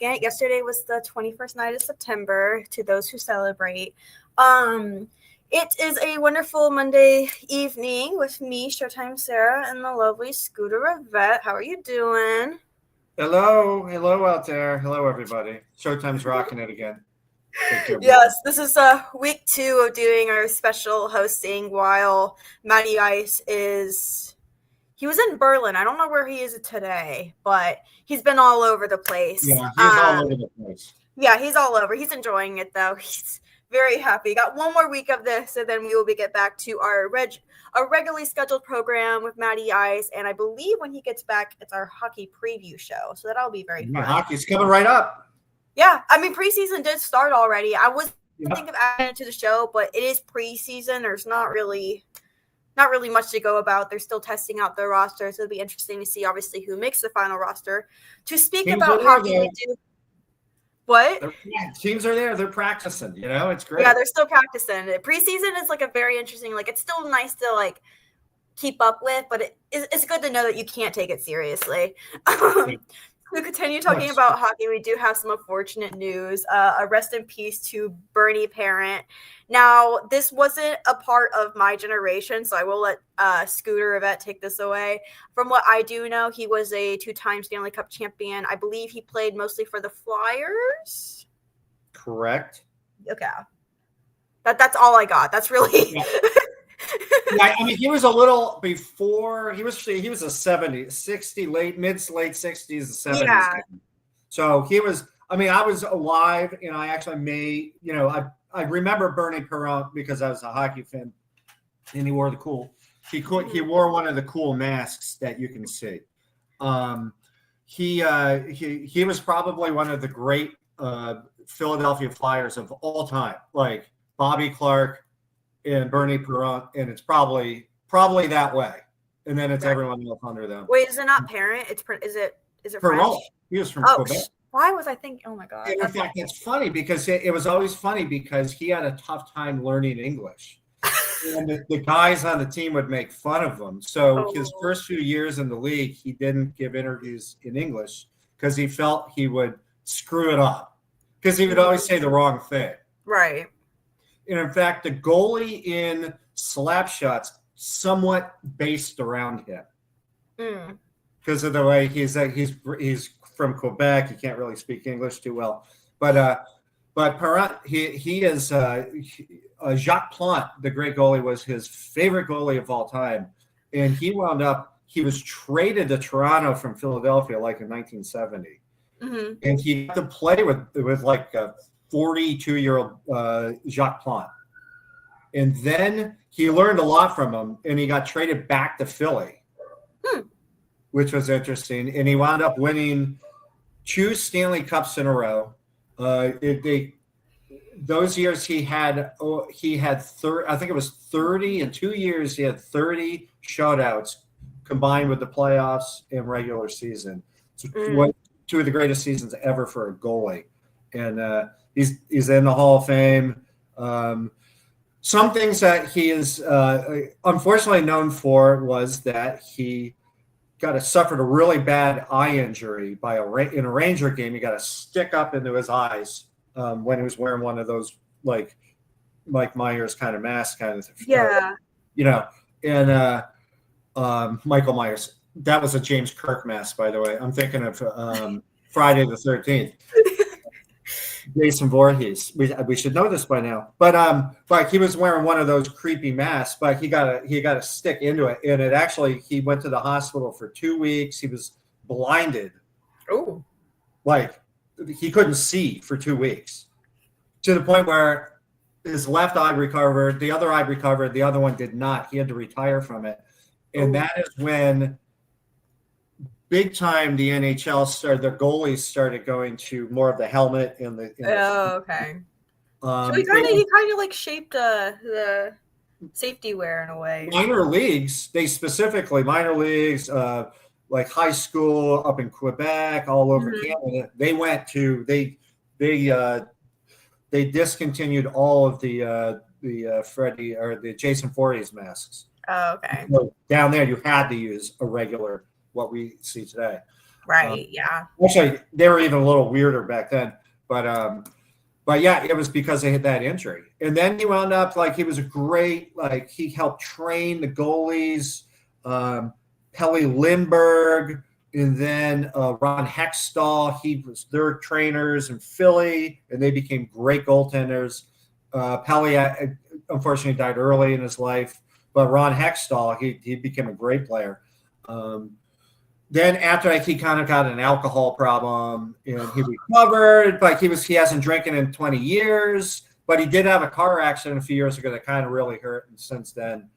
22nd. Yesterday was the 21st night of September to those who celebrate. It is a wonderful Monday evening with me, Showtime Sarah, and the lovely Scooter Yvette. How are you doing? Hello out there. Hello, everybody. Showtime's rocking it again. Yes, this is week 2 of doing our special hosting while Matty Ice he was in Berlin. I don't know where he is today, but he's been all over the place. Yeah, he's all over the place. Yeah, he's all over. He's enjoying it, though. He's very happy. Got one more week of this, and then we will get back to our regularly scheduled program with Matty Ice. And I believe when he gets back, it's our hockey preview show. So that'll be very fun. Hockey's coming right up. Yeah, I mean, preseason did start already. I was thinking of adding it to the show, but it is preseason. There's not really much to go about. They're still testing out their roster, so it'll be interesting to see, obviously, who makes the final roster. To speak about hockey, we do. What? Teams are there. They're practicing. It's great. Yeah, they're still practicing. Preseason is a very interesting. It's still nice to keep up with, but it's good to know that you can't take it seriously. To continue talking about hockey, we do have some unfortunate news. A rest in peace to Bernie Parent. Now, this wasn't a part of my generation, so I will let Scooter Yvette take this away. From what I do know, he was a 2-time Stanley Cup champion. I believe he played mostly for the Flyers. Correct. Okay. That's all I got. That's really... Yeah. Yeah, I mean, he was a little before. He was a 60, late 60s and 70s. Yeah. So he was. I mean, I was alive, and I actually I remember Bernie Perron because I was a hockey fan, and he wore the cool. He wore one of the cool masks that you can see. He was probably one of the great Philadelphia Flyers of all time, like Bobby Clark and Bernie Perron, and it's probably that way. And then it's everyone else under them. Wait, is it not Parent? Is it Perron? French? He was from Quebec. Why was I thinking? Oh my god! And in fact, it's funny because it was always funny because he had a tough time learning English, and the guys on the team would make fun of him. So his first few years in the league, he didn't give interviews in English because he felt he would screw it up because he would always say the wrong thing. Right. And in fact, the goalie in slap shots somewhat based around him because of the way he's from Quebec. He can't really speak English too well, but Perrin, he is Jacques Plante, the great goalie, was his favorite goalie of all time, and he was traded to Toronto from Philadelphia in 1970, and he got to play with a 42-year-old Jacques Plante. And then he learned a lot from him, and he got traded back to Philly, which was interesting. And he wound up winning 2 Stanley Cups in a row. Those years he had 30, I think it was 30 in 2 years. He had 30 shutouts combined with the playoffs and regular season. So 2 of the greatest seasons ever for a goalie. And he's in the Hall of Fame. Some things that he is unfortunately known for was that he suffered a really bad eye injury in a Ranger game. He got a stick up into his eyes when he was wearing one of those like Mike Myers kind of mask kind of thing. Yeah. And Michael Myers. That was a James Kirk mask, by the way. I'm thinking of Friday the 13th. Jason Voorhees. We should know this by now. But he was wearing one of those creepy masks, but he got a stick into it. And he went to the hospital for 2 weeks. He was blinded. Oh. He couldn't see for 2 weeks. To the point where his left eye recovered, the other eye recovered, the other one did not. He had to retire from it. And that is when big time the NHL started, the goalies started going to more of the helmet and the okay. So he kind of shaped the safety wear in a way. Minor leagues, like high school up in Quebec, all over Canada, they discontinued all of the Freddie or the Jason Voorhees masks. Oh, okay. So down there, you had to use a regular, what we see today. Right. Yeah. Actually, they were even a little weirder back then, but yeah, it was because they had that injury. And then he wound up like he was a great, like he helped train the goalies, Pelle Lindbergh, and then Ron Hextall. He was their trainers in Philly, and they became great goaltenders. Pelle unfortunately died early in his life, but Ron Hextall, he became a great player. Then after he kind of got an alcohol problem and he recovered, but he hasn't drinking in 20 years, but he did have a car accident a few years ago that kind of really hurt. And since then,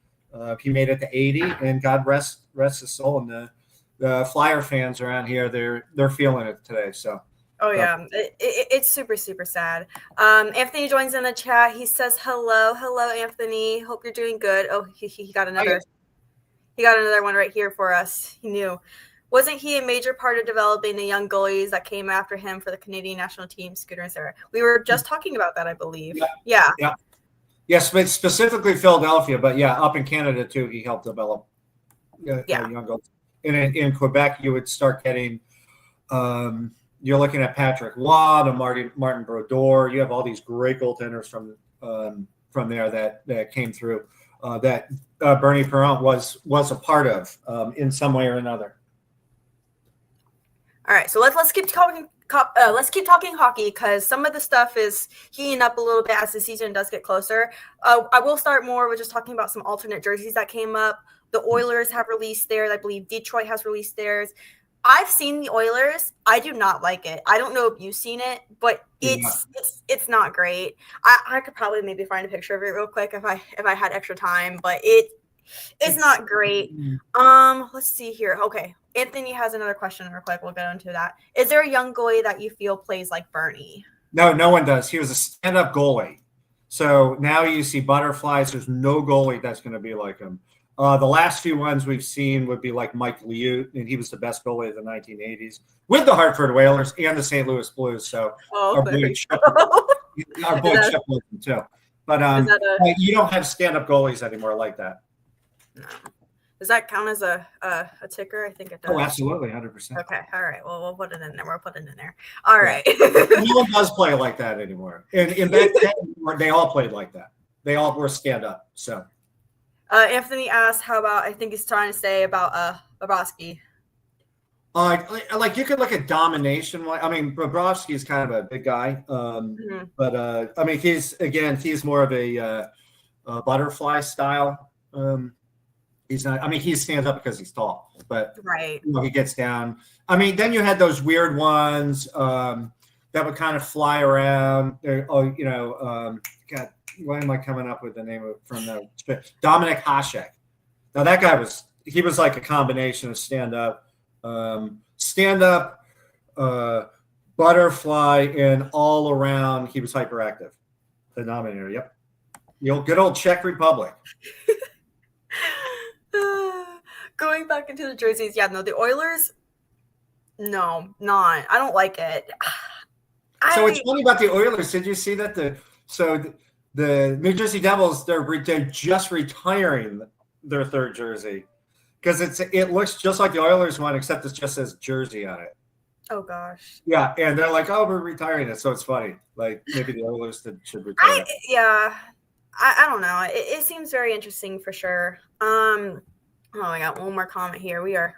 he made it to 80, and God rest his soul. And the Flyer fans around here, they're feeling it today. So. Oh yeah, it's super, super sad. Anthony joins in the chat. He says, hello, Anthony. Hope you're doing good. Oh, he got another. He got another one right here for us. He knew. Wasn't he a major part of developing the young goalies that came after him for the Canadian national team, Scooter and Sarah? We were just talking about that, I believe. Yeah. Yes, but specifically Philadelphia, but yeah, up in Canada too, he helped develop young goalies. In Quebec, you would start getting. You're looking at Patrick Waugh and Martin Brodeur. You have all these great goaltenders from there that came through that Bernie Perron was a part of in some way or another. All right, so let's keep talking. Let's keep talking hockey because some of the stuff is heating up a little bit as the season does get closer. I will start more with just talking about some alternate jerseys that came up. The Oilers have released theirs. I believe Detroit has released theirs. I've seen the Oilers. I do not like it. I don't know if you've seen it, but it's not great. I could probably maybe find a picture of it real quick if I had extra time, but it's not great. Let's see here. Okay. Anthony has another question real quick. We'll get into that. Is there a young goalie that you feel plays like Bernie? No one does. He was a stand-up goalie. So now you see butterflies. There's no goalie that's going to be like him. The last few ones we've seen would be like Mike Liut, and he was the best goalie of the 1980s with the Hartford Whalers and the St. Louis Blues. So our boy Chip Wilson too. But you don't have stand-up goalies anymore like that. No. Does that count as a ticker? I think it does. Oh, absolutely, 100%. Okay, all right. Well, we'll put it in there. We'll put it in there. All right. No one does play like that anymore. And back then, they all played like that. They all were stand-up. So. Anthony asked, "How about?" I think he's trying to say about Bobrovsky. Like you could look at domination. I mean, Bobrovsky is kind of a big guy, but I mean, he's more of a butterfly style. He's not. I mean, he stands up because he's tall, but right. He gets down. I mean, then you had those weird ones that would kind of fly around. God. Why am I coming up with the name from the Dominic Hasek? Now that guy was like a combination of stand up, butterfly, and all around. He was hyperactive. The nominator. Yep. Good old Czech Republic. Going back into the jerseys, the Oilers. No, not. I don't like it. So what's funny about the Oilers? Did you see that the New Jersey Devils, they're just retiring their third jersey because it looks just like the Oilers one, except it just says jersey on it. Oh gosh. Yeah, and they're like, "Oh, we're retiring it," so it's funny. Like maybe the Oilers should retire. I don't know. It seems very interesting for sure. Oh, I got one more comment here. We are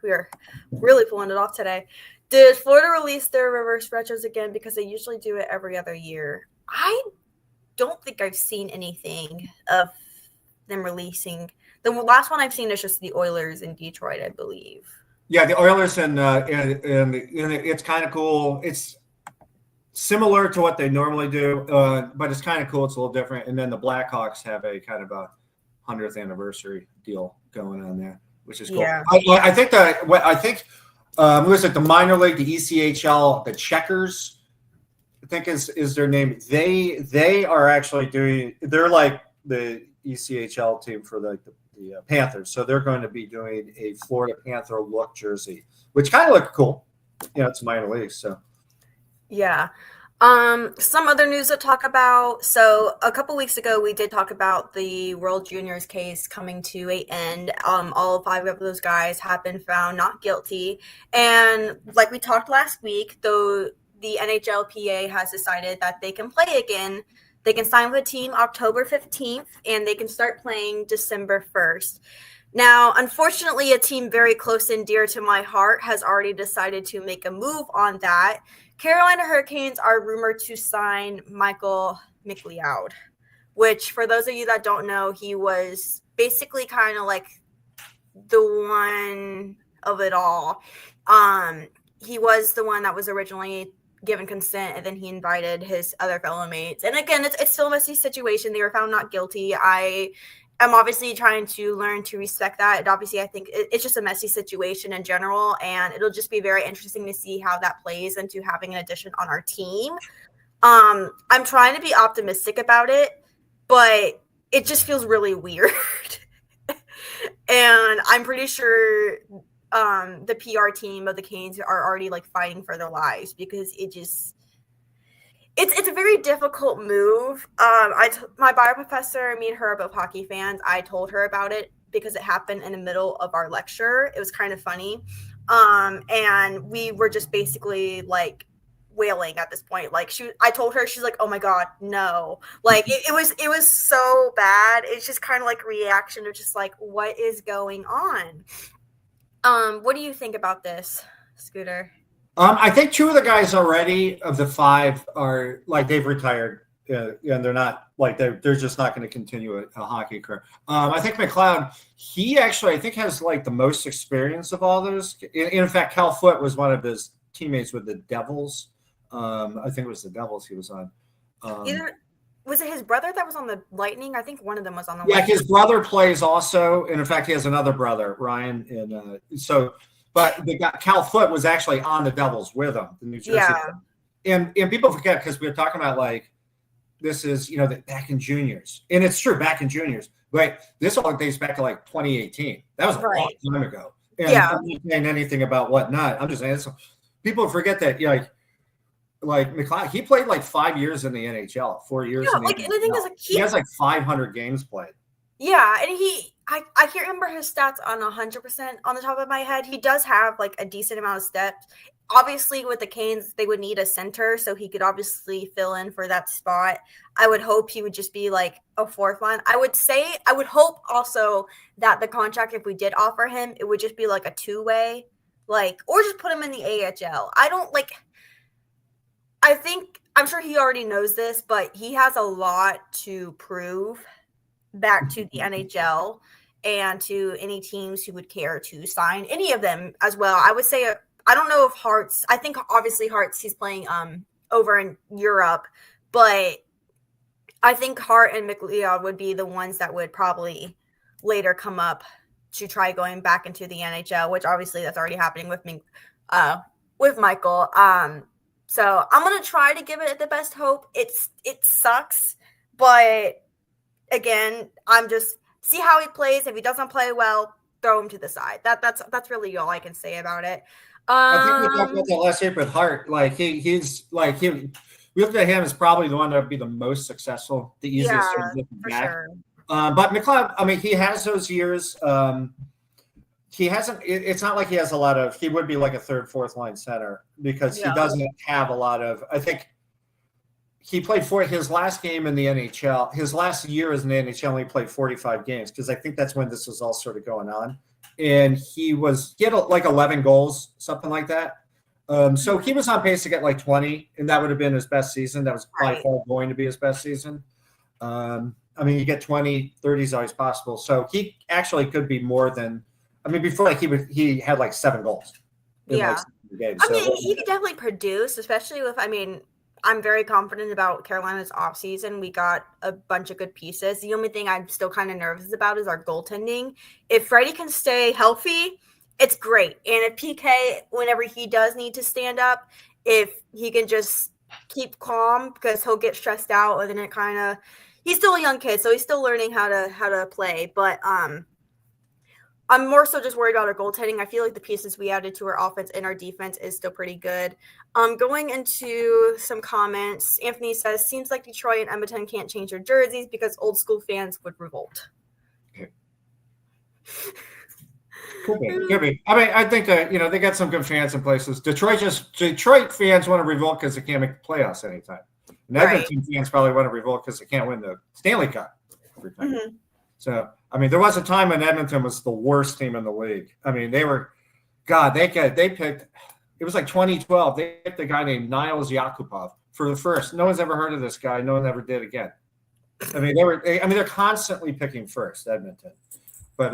really pulling it off today. Did Florida release their reverse retros again because they usually do it every other year? I don't think I've seen anything of them releasing. The last one I've seen is just the Oilers in Detroit, I believe. Yeah, the Oilers and it's kind of cool. It's similar to what they normally do, but it's kind of cool. It's a little different. And then the Blackhawks have a kind of a 100th anniversary deal going on there, which is cool. Yeah. I think was it the minor league, the ECHL, the Checkers, I think is their name. They are actually they're like the ECHL team for the Panthers. So they're going to be doing a Florida Panther look jersey, which kind of look cool. It's minor league. So yeah. Some other news to talk about. So a couple weeks ago, we did talk about the World Juniors case coming to an end. All 5 of those guys have been found not guilty. And like we talked last week, though the NHLPA has decided that they can play again. They can sign with a team October 15th, and they can start playing December 1st. Now, unfortunately, a team very close and dear to my heart has already decided to make a move on that. Carolina Hurricanes are rumored to sign Michael McLeod, which, for those of you that don't know, he was basically kind of like the one of it all. He was the one that was originally given consent, and then he invited his other fellow mates. And again, it's still a messy situation. They were found not guilty. I'm obviously trying to learn to respect that. And obviously, I think it's just a messy situation in general, and it'll just be very interesting to see how that plays into having an addition on our team. I'm trying to be optimistic about it, but it just feels really weird. And I'm pretty sure the PR team of the Canes are already like fighting for their lives, because it's a very difficult move. My bio professor, me and her are both hockey fans. I told her about it because it happened in the middle of our lecture. It was kind of funny. And we were just basically like wailing at this point. Like I told her, she's like, oh my God, no. Like it was so bad. It's just kind of like reaction of just like, what is going on? What do you think about this, Scooter? I think 2 of the guys already of the 5 are like they've retired, and they're not like they're just not going to continue a hockey career. I think McLeod, he actually I think has like the most experience of all those. In fact, Cal Foote was one of his teammates with the Devils. I think it was the Devils he was on. Was it his brother that was on the Lightning? I think one of them was on the Lightning. Lightning. His brother plays also, and in fact, he has another brother, Ryan, and so. But Cal Foote was actually on the Devils with him, the New Jersey. Yeah. And people forget, because we were talking about like this is back in juniors, and it's true back in juniors. But this all dates back to like 2018. That was a long time ago. And I'm not saying anything about whatnot. I'm just saying people forget that like McLeod, he played like 5 years in the NHL, 4 years. Yeah, in the like NHL. and the thing is, like he has like 500 games played. Yeah, and I can't remember his stats on 100% on the top of my head. He does have like a decent amount of steps. Obviously, with the Canes, they would need a center, so he could obviously fill in for that spot. I would hope he would just be like a 4th line. I would hope also that the contract, if we did offer him, it would just be like a 2-way, like, or just put him in the AHL. I'm sure he already knows this, but he has a lot to prove back to the NHL and to any teams who would care to sign any of them as well. I would say, I don't know if Hart's, I think obviously Hart's, he's playing over in Europe, but I think Hart and McLeod would be the ones that would probably later come up to try going back into the NHL, which obviously that's already happening with me, with Michael. So I'm going to try to give it the best hope. It sucks, but again, I'm just see how he plays. If he doesn't play well, throw him to the side. That's really all I can say about it. I think we talked about that last week with Hart. Like he's like we looked at him as probably the one that would be the most successful, the easiest to get back. Sure. But McLeod, I mean, he has those years. He hasn't. It's not like he has a lot of. He would be like a 3rd, 4th line center because he doesn't have a lot of. I think. He played for his last game in the NHL. His last year as in the NHL, only played 45 games because I think that's when this was all sort of going on. And he had like 11 goals, something like that. So he was on pace to get like 20, and that would have been his best season. That was by far going to be his best season. I mean, you get 20, 30 is always possible. So he actually could be more than. I mean, before like he had like 7 goals. Yeah, like games. I mean, he could definitely produce, especially with. I mean. I'm very confident about Carolina's offseason. We got a bunch of good pieces. The only thing I'm still kind of nervous about is our goaltending. If Freddie can stay healthy, it's great. And if PK, whenever he does need to stand up, if he can just keep calm because he'll get stressed out, and then it kind of – he's still a young kid, so he's still learning how to play. But I'm more so just worried about our goaltending. I feel like the pieces we added to our offense and our defense is still pretty good. Going into some comments, Anthony says, seems like Detroit and Edmonton can't change their jerseys because old school fans would revolt. Could be. I mean, I think that, they got some good fans in places. Detroit fans want to revolt because they can't make the playoffs anytime. And Edmonton fans probably want to revolt because they can't win the Stanley Cup every time. Mm-hmm. So, I mean, there was a time when Edmonton was the worst team in the league. I mean, they picked, it was like 2012. They picked a guy named Niles Yakupov for the first. No one's ever heard of this guy. No one ever did again. I mean, they're constantly picking first, Edmonton. But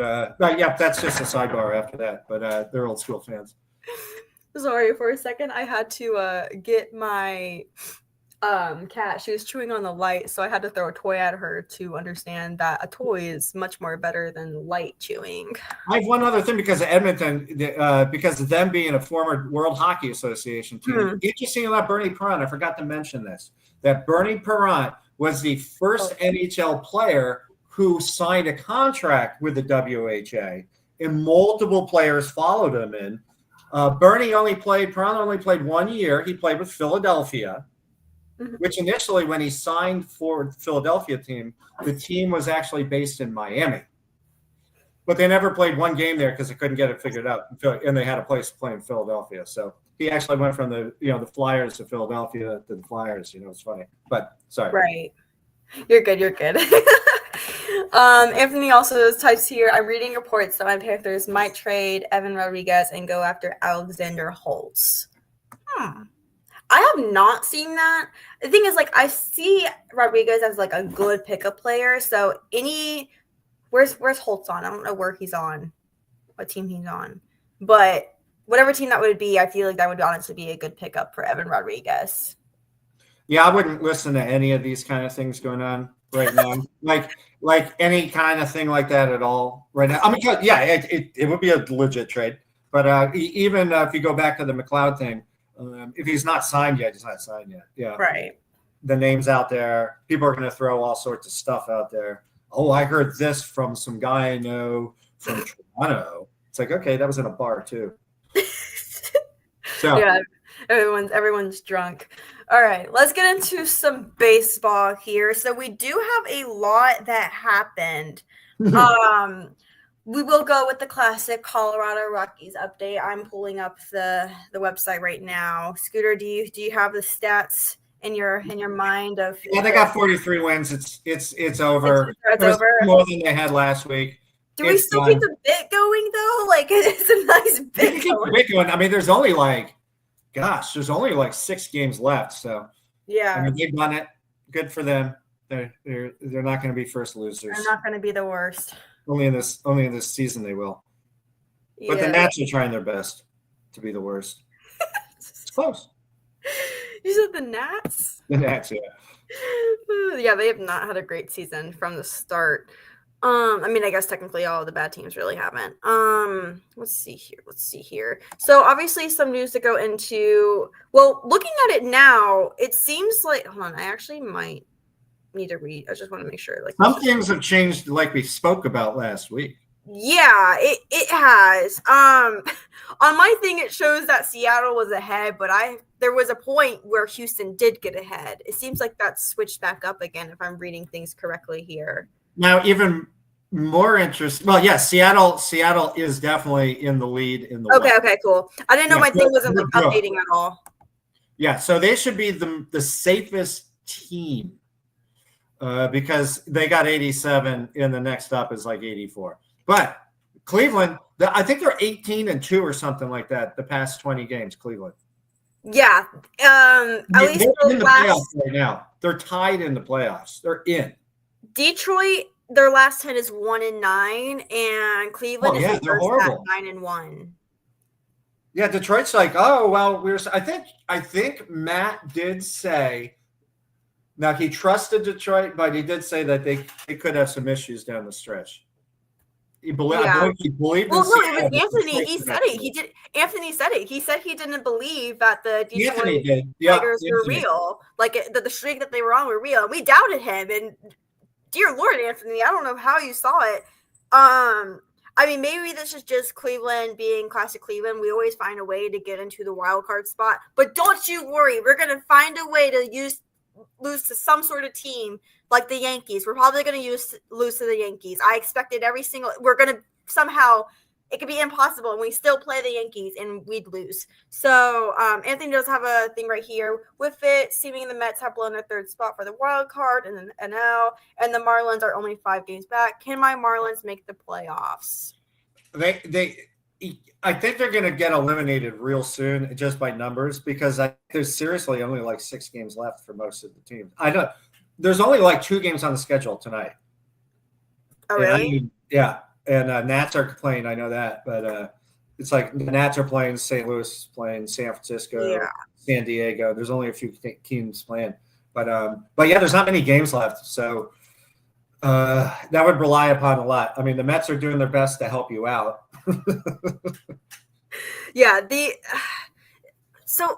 yeah, that's just a sidebar after that. But they're old school fans. Sorry, for a second, I had to get my cat. She was chewing on the light, so I had to throw a toy at her to understand that a toy is much more better than light chewing. I have one other thing because of Edmonton, because of them being a former World Hockey Association team. Interesting about Bernie Perrant, I forgot to mention this, that Bernie Perrant was the first NHL player who signed a contract with the WHA, and multiple players followed him in. Perrant only played 1 year. He played with Philadelphia, which initially, when he signed for the Philadelphia team, the team was actually based in Miami. But they never played one game there because they couldn't get it figured out, and they had a place to play in Philadelphia. So he actually went from the Flyers to Philadelphia to the Flyers. It's funny, but sorry. Right. You're good. Anthony also types here, I'm reading reports that my Panthers might trade Evan Rodriguez and go after Alexander Holtz. I have not seen that. The thing is, I see Rodriguez as a good pickup player. So where's Holtz on? I don't know where he's on, what team he's on. But whatever team that would be, I feel like that would honestly be a good pickup for Evan Rodriguez. Yeah, I wouldn't listen to any of these kind of things going on right now. like any kind of thing like that at all right now. I mean, yeah, it would be a legit trade. But even if you go back to the McLeod thing, if he's not signed yet, he's not signed yet. Yeah. Right. The name's out there. People are going to throw all sorts of stuff out there. Oh, I heard this from some guy I know from Toronto. It's like, okay, that was in a bar too. So yeah, everyone's drunk. All right, let's get into some baseball here. So we do have a lot that happened. We will go with the classic Colorado Rockies update. I'm pulling up the website right now. Scooter, do you have the stats in your mind of? Yeah, they got 43 wins. It's over. It's over. More than they had last week. Do we still keep the bit going though? It's a nice bit going. I mean, there's only there's only 6 games left. So yeah, I mean, they've done it. Good for them. They're not going to be first losers. They're not going to be the worst. Only in this season they will. Yeah. But the Nats are trying their best to be the worst. It's close. You said the Nats? The Nats, yeah. Yeah, they have not had a great season from the start. I mean, I guess technically all of the bad teams really haven't. Let's see here. So obviously some news to go into. Well, looking at it now, it seems like, hold on, I actually might need to read. I just want to make sure. Some things have changed like we spoke about last week. Yeah, it has. On my thing, it shows that Seattle was ahead, but there was a point where Houston did get ahead. It seems like that's switched back up again, if I'm reading things correctly here. Now, even more interest. Well, yeah, Seattle is definitely in the lead in the West. Okay, cool. I didn't know my thing wasn't updating at all. Yeah, so they should be the safest team because they got 87, and the next up is 84. But Cleveland, I think they're 18-2 or something like that. The past 20 games, Cleveland. Yeah, at least they're in the playoffs right now. They're tied in the playoffs. They're in. Detroit, their last 10 is 1-9, and Cleveland is the they're first horrible. at 9-1. Yeah, Detroit's I think Matt did say. Now he trusted Detroit, but he did say that they could have some issues down the stretch. He believed. Yeah. He believed. Well, no, it was Anthony. He said it. He did. Anthony said it. He said he didn't believe that the Detroit Tigers were real. The streak that they were on were real. We doubted him, and dear Lord, Anthony, I don't know how you saw it. I I mean, maybe this is just Cleveland being classic Cleveland. We always find a way to get into the wild card spot. But don't you worry. We're going to find a way to lose to some sort of team like the Yankees. We're probably going to lose to the Yankees. I expected we're going to somehow – it could be impossible, and we still play the Yankees, and we'd lose. So Anthony does have a thing right here. With it, seeming the Mets have blown their third spot for the wild card in the NL, and the Marlins are only 5 games back. Can my Marlins make the playoffs? I think they're going to get eliminated real soon just by numbers because there's seriously only like 6 games left for most of the teams. There's only like 2 games on the schedule tonight. Oh, really? Yeah. And Nats are playing, I know that, but it's like the Nats are playing, St. Louis playing, San Francisco, San Diego. There's only a few teams playing, but yeah, there's not many games left, so that would rely upon a lot. I mean, the Mets are doing their best to help you out. Yeah, so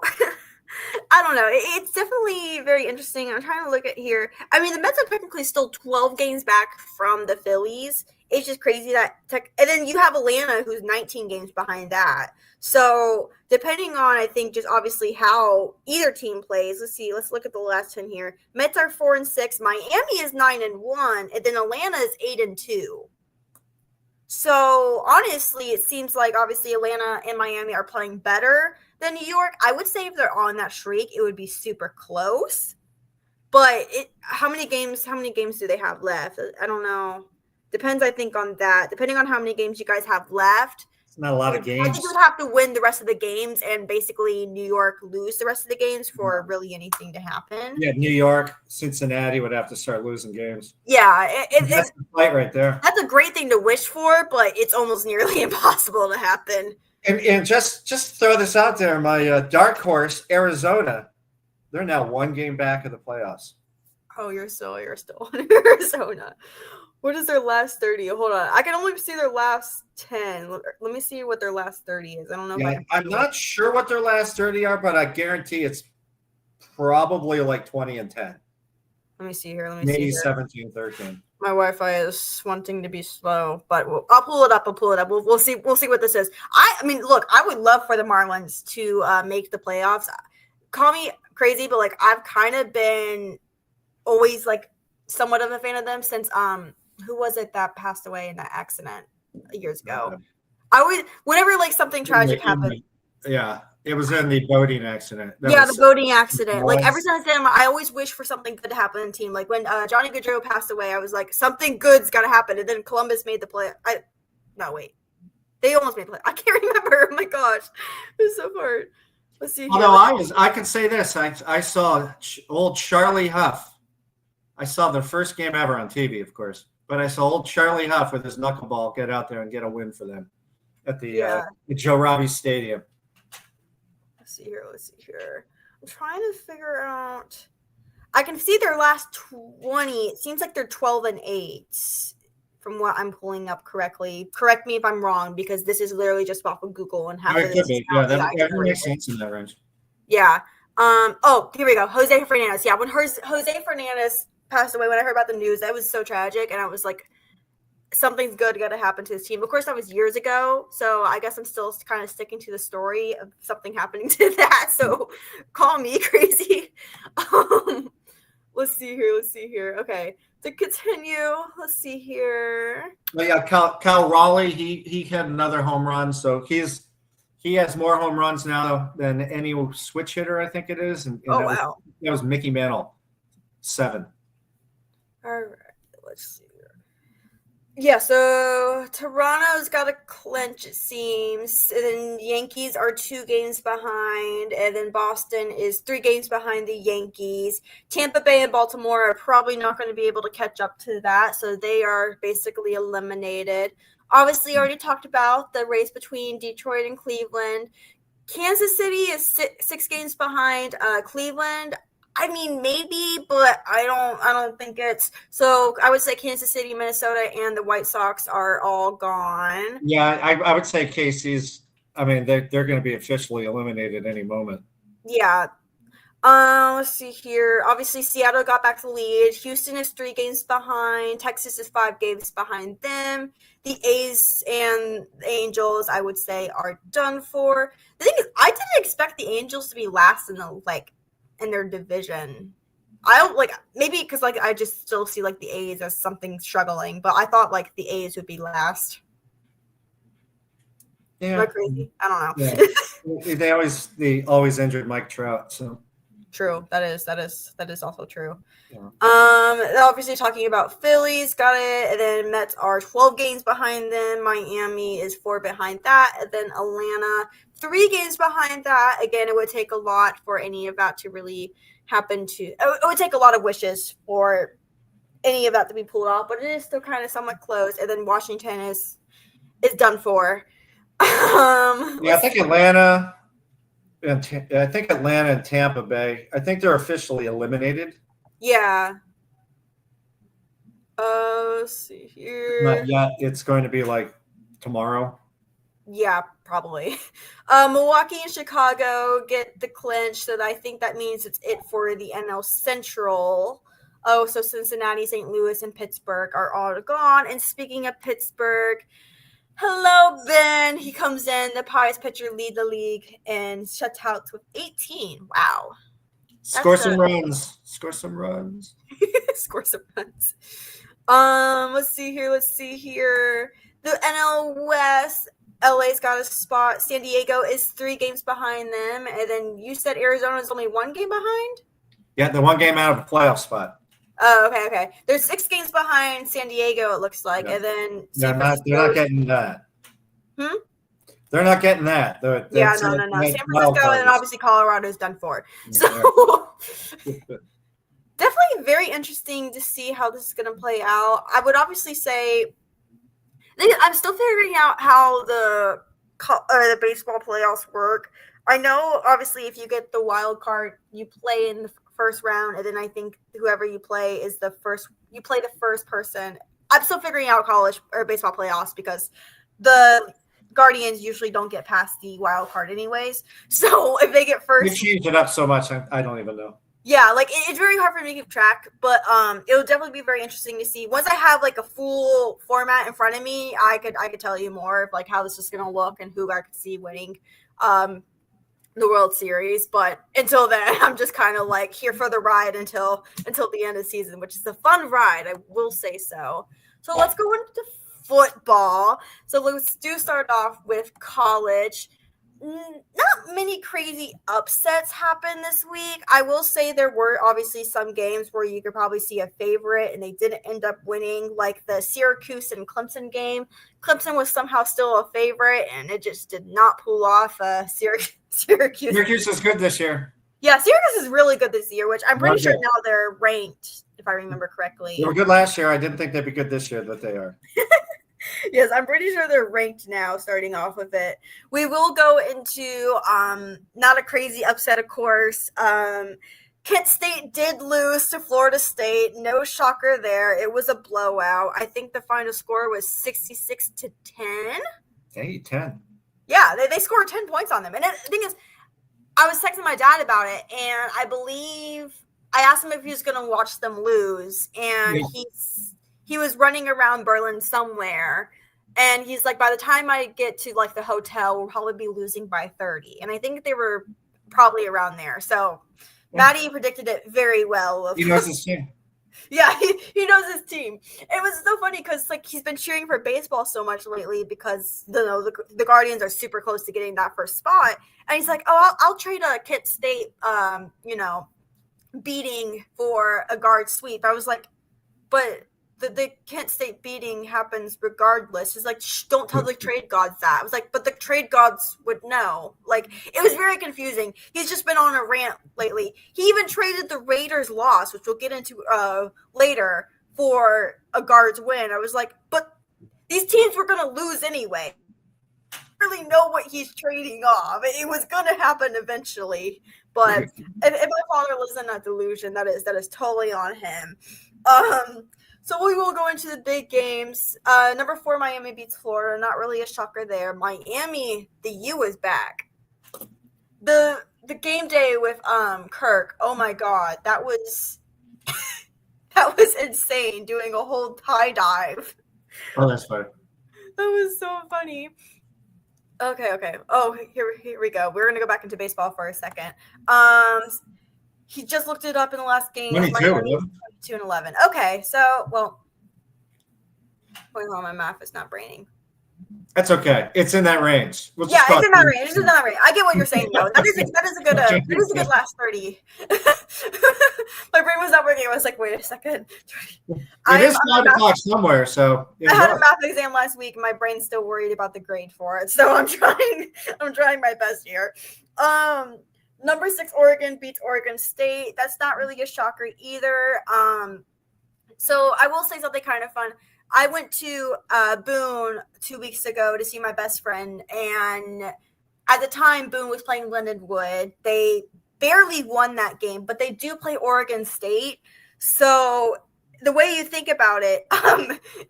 I don't know. It's definitely very interesting. I'm trying to look at here. I mean, the Mets are technically still 12 games back from the Phillies. It's just crazy and then you have Atlanta, who's 19 games behind that. So depending on, I think, just obviously how either team plays. Let's see. Let's look at the last 10 here. Mets are 4-6. Miami is 9-1, and then Atlanta is 8-2. So honestly, it seems like obviously Atlanta and Miami are playing better than New York. I would say if they're on that streak, it would be super close. But how many games do they have left? I don't know. Depends, I think, on that. Depending on how many games you guys have left. It's not a lot of games. I think you would have to win the rest of the games and basically New York lose the rest of the games for really anything to happen. Yeah, New York, Cincinnati would have to start losing games. Yeah. That's the fight right there. That's a great thing to wish for, but it's almost nearly impossible to happen. And just throw this out there, my dark horse, Arizona, they're now 1 game back of the playoffs. Oh, you're still in Arizona. What is their last 30? Hold on. I can only see their last 10. Let me see what their last 30 is. I don't know. Yeah, I'm not sure what their last 30 are, but I guarantee it's probably like 20-10. Let me see here. Maybe 17-13. My Wi-Fi is wanting to be slow, but I'll pull it up. We'll see what this is. I mean, look, I would love for the Marlins to make the playoffs. Call me crazy, but like I've kind of been always like somewhat of a fan of them since who was it that passed away in that accident years ago? Whenever like something tragic happened. Yeah, it was in the boating accident. The boating accident. Like ever since then, I always wish for something good to happen in the team. Like when Johnny Gaudreau passed away, I was like, something good's got to happen. And then Columbus made the play. They almost made the play. I can't remember. Oh my gosh, it's so hard. Let's see. Although I can say this, I saw old Charlie Huff. I saw their first game ever on TV, of course. But I saw old Charlie Huff with his knuckleball get out there and get a win for them at the Joe Robbie Stadium. Let's see here. I'm trying to figure out. I can see their last 20. It seems like they're 12-8 from what I'm pulling up correctly. Correct me if I'm wrong because this is literally just off of Google and half of this. That makes sense in that range. Yeah. Here we go. Jose Fernandez. Yeah, when Jose Fernandez passed away, when I heard about the news, that was so tragic, and I was like, something's good got to happen to this team. Of course, that was years ago, so I guess I'm still kind of sticking to the story of something happening to that. So call me crazy. Let's see here. Okay, to continue, let's see here. Well, yeah, Cal Raleigh, he had another home run, so he has more home runs now than any switch hitter, I think it is. And wow. That was Mickey Mantle, 7. All right, let's see here. Yeah, so Toronto's got to clinch, it seems. And then Yankees are 2 games behind. And then Boston is 3 games behind the Yankees. Tampa Bay and Baltimore are probably not going to be able to catch up to that. So they are basically eliminated. Obviously, I already talked about the race between Detroit and Cleveland. Kansas City is 6 games behind Cleveland. I mean, maybe, but I don't think it's so. I would say Kansas City, Minnesota, and the White Sox are all gone. Yeah, I would say KC's. I mean, they're going to be officially eliminated any moment. Yeah, Let's see here. Obviously, Seattle got back to the lead. Houston is 3 games behind. Texas is 5 games behind them. The A's and the Angels, I would say, are done for. The thing is, I didn't expect the Angels to be last in their division. I don't maybe because I just still see the A's as something struggling, but I thought the A's would be last. Yeah. Am I crazy? I don't know. Yeah. they always injured Mike Trout, so. True. That is also true. Yeah. Obviously talking about Phillies, got it, and then Mets are 12 games behind them. Miami is 4 behind that, and then Atlanta 3 games behind that. Again, it would take a lot for any of that to really happen. It would take a lot of wishes for any of that to be pulled off, but it is still kind of somewhat close. And then Washington is done for. I think Atlanta. I think Atlanta and Tampa Bay, I think they're officially eliminated. Yeah. Let's see here. Not yet. It's going to be tomorrow. Yeah, probably. Milwaukee and Chicago get the clinch, so I think that means it's it for the NL Central. Oh, so Cincinnati, St. Louis, and Pittsburgh are all gone. And speaking of Pittsburgh, hello, Ben. He comes in. The Pirates pitcher lead the league in shutouts with 18. Wow. Score some runs. Score some runs. Score some runs. Let's see here. The NL West, LA's got a spot. San Diego is 3 games behind them. And then you said Arizona's only 1 game behind? Yeah, the 1 game out of the playoff spot. Oh, okay. There's 6 games behind San Diego, it looks like. Yeah. And then they're not getting that. They're not getting that. No. San Francisco and then obviously Colorado's done for. So definitely very interesting to see how this is going to play out. I would obviously say I'm still figuring out how the baseball playoffs work. I know, obviously, if you get the wild card, you play in the first round, and then I think whoever you play is you play the first person. I'm still figuring out college or baseball playoffs because the Guardians usually don't get past the wild card anyways. So if they get first, you changed it up so much, I don't even know. Yeah, it's very hard for me to keep track, but it'll definitely be very interesting to see. Once I have a full format in front of me, I could tell you more of how this is gonna look and who I could see winning the World Series. But until then, I'm just kind of here for the ride until the end of the season, which is a fun ride, I will say so. So let's go into football. So let's start off with college. Not many crazy upsets happened this week. I will say there were obviously some games where you could probably see a favorite and they didn't end up winning, like the Syracuse and Clemson game. Clemson was somehow still a favorite and it just did not pull off Syracuse. Syracuse is good this year. Yeah, Syracuse is really good this year, which I'm pretty sure now they're ranked, if I remember correctly. They were good last year. I didn't think they'd be good this year, but they are. Yes, I'm pretty sure they're ranked now, starting off with it. We will go into not a crazy upset, of course. Kent State did lose to Florida State. No shocker there. It was a blowout. I think the final score was 66-10. Hey, 10. Yeah, they scored 10 points on them. And the thing is, I was texting my dad about it, and I believe I asked him if he was going to watch them lose, and he was running around Berlin somewhere, and he's like, by the time I get to the hotel, we'll probably be losing by 30. And I think they were probably around there. So Maddie predicted it very well. He knows his team. Yeah, he knows his team. It was so funny because he's been cheering for baseball so much lately because the Guardians are super close to getting that first spot, and he's like, "Oh, I'll trade a Kent State, beating for a guard sweep." I was like, "But the Kent State beating happens regardless." He's like, "Shh, don't tell the trade gods that." I was like, "But the trade gods would know." It was very confusing. He's just been on a rant lately. He even traded the Raiders' loss, which we'll get into later, for a guard's win. I was like, but these teams were going to lose anyway. I don't really know what he's trading off. It was going to happen eventually. But if my father lives in that delusion, that is totally on him. So we will go into the big games. Number 4, Miami beats Florida. Not really a shocker there. Miami, the U is back. the game day with Kirk. Oh my god, that was insane. Doing a whole high dive. Oh, that's funny. That was so funny. Okay. Oh, here we go. We're gonna go back into baseball for a second. He just looked it up in the last game. 22-11. Okay, so wait, hold on, my math is not braining. That's okay. It's in that range. Yeah, it's in that range. It's in that range. I get what you're saying, though. That is a good last 30. My brain was not working. I was like, wait a second. It is 5 o'clock somewhere, so I had a math exam last week. And my brain's still worried about the grade for it, so I'm trying my best here. Number 6 Oregon beats Oregon State. That's not really a shocker either. So I will say something kind of fun. I went to Boone 2 weeks ago to see my best friend, and at the time Boone was playing Lindenwood. They barely won that game, but they do play Oregon State. So the way you think about it,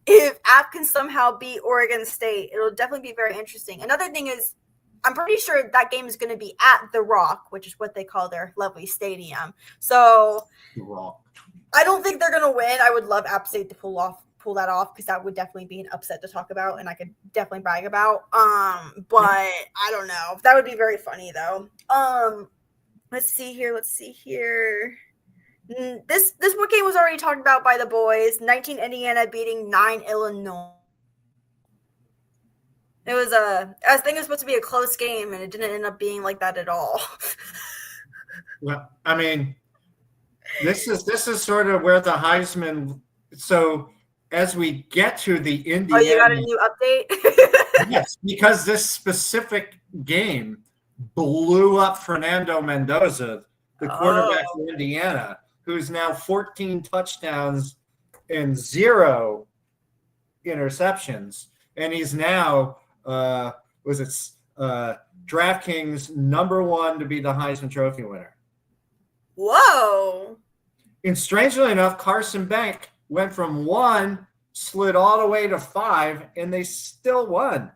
if App can somehow beat Oregon State, it'll definitely be very interesting. Another thing is, I'm pretty sure that game is going to be at The Rock, which is what they call their lovely stadium. So I don't think they're going to win. I would love App State to pull that off, because that would definitely be an upset to talk about, and I could definitely brag about. But I don't know. That would be very funny though. Let's see here. This game was already talked about by the boys. 19 Indiana beating 9 Illinois. It was I think it was supposed to be a close game, and it didn't end up being like that at all. Well, I mean, this is sort of where the Heisman. So as we get to the Indiana, you got a new update? Yes, because this specific game blew up Fernando Mendoza, the quarterback for Indiana, who's now 14 touchdowns and 0 interceptions, and he's now DraftKings #1 to be the Heisman Trophy winner. Whoa! And strangely enough, Carson Beck went from 1, slid all the way to 5, and they still won.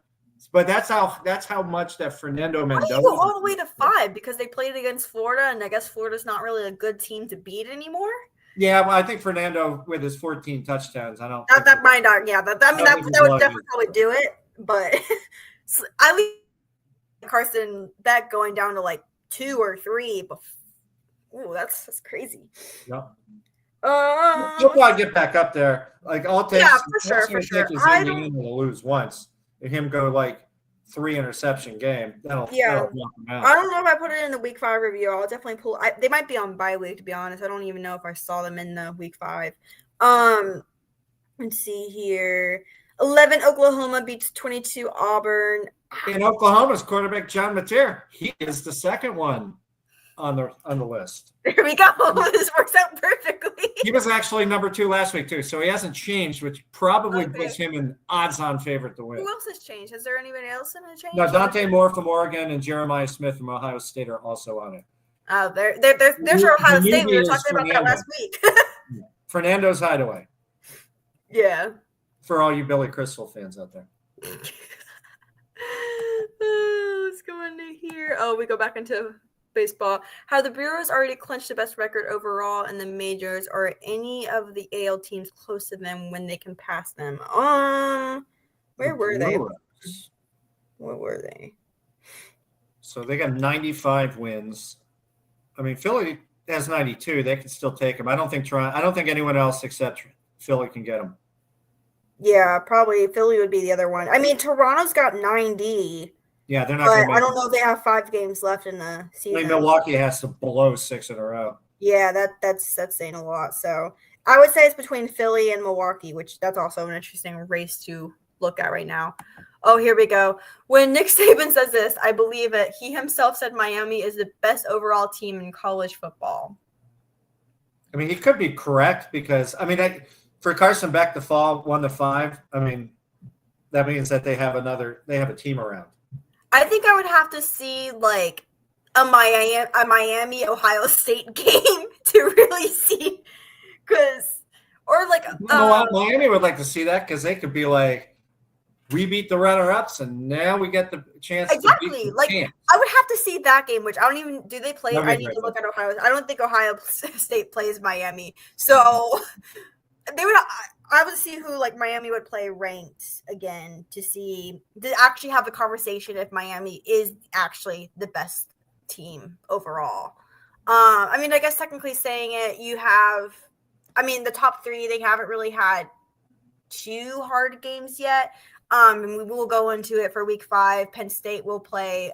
But that's how much that Fernando Mendoza. Why do you go all the way to 5? Because they played against Florida, and I guess Florida's not really a good team to beat anymore. Yeah, well, I think Fernando with his 14 touchdowns, I don't. That might not. Yeah, that would definitely probably do it. But I leave Carson Beck going down to like 2 or 3. But that's crazy. Yep. He'll probably get back up there. Like all takes. Yeah, for sure. I don't to lose once, and him go like 3 interception game. That'll knock him out. I don't know if I put it in the week 5 review. I'll definitely pull. They might be on bye week, to be honest. I don't even know if I saw them in the week 5. Let's see here. 11 Oklahoma beats 22 Auburn. In Oklahoma's quarterback John Mateer, he is the second one on the list. There we go. This works out perfectly. He was actually number 2 last week too, so he hasn't changed, which probably puts him an odds-on favorite to win. Who else has changed? Has there anybody else in a change? No, Dante Moore from Oregon and Jeremiah Smith from Ohio State are also on it. Oh, there's your Ohio State. We were talking about that last week. Fernando's Hideaway. Yeah. For all you Billy Crystal fans out there. Let's go into here. We go back into baseball. How the Brewers already clinched the best record overall in the majors. Are any of the AL teams close to them when they can pass them? Where were they? Where were they? So they got 95 wins. I mean, Philly has 92. They can still take them. I don't think anyone else except Philly can get them. Yeah, probably Philly would be the other one. I mean, Toronto's got 90. Yeah, they're not. But I don't know if they have 5 games left in the season. Like Milwaukee has to blow 6 in a row. Yeah, that's saying a lot. So I would say it's between Philly and Milwaukee, which that's also an interesting race to look at right now. Oh, here we go. When Nick Saban says this, I believe it. He himself said Miami is the best overall team in college football. I mean, he could be correct because for Carson Beck to fall 1-5, I mean, that means that they have a team around. I think I would have to see like a Miami Ohio State game to really see, Miami would like to see that because they could be like we beat the runner-ups, and now we get the chance to beat the like champs. I would have to see that game, which I don't even do they play. No, I need to look at Ohio. I don't think Ohio State plays Miami, so they would. I would see who like Miami would play ranked again to actually have a conversation if Miami is actually the best team overall. I mean, I guess technically saying it, you have. I mean, the top three they haven't really had too hard games yet. And we will go into it for week 5. Penn State will play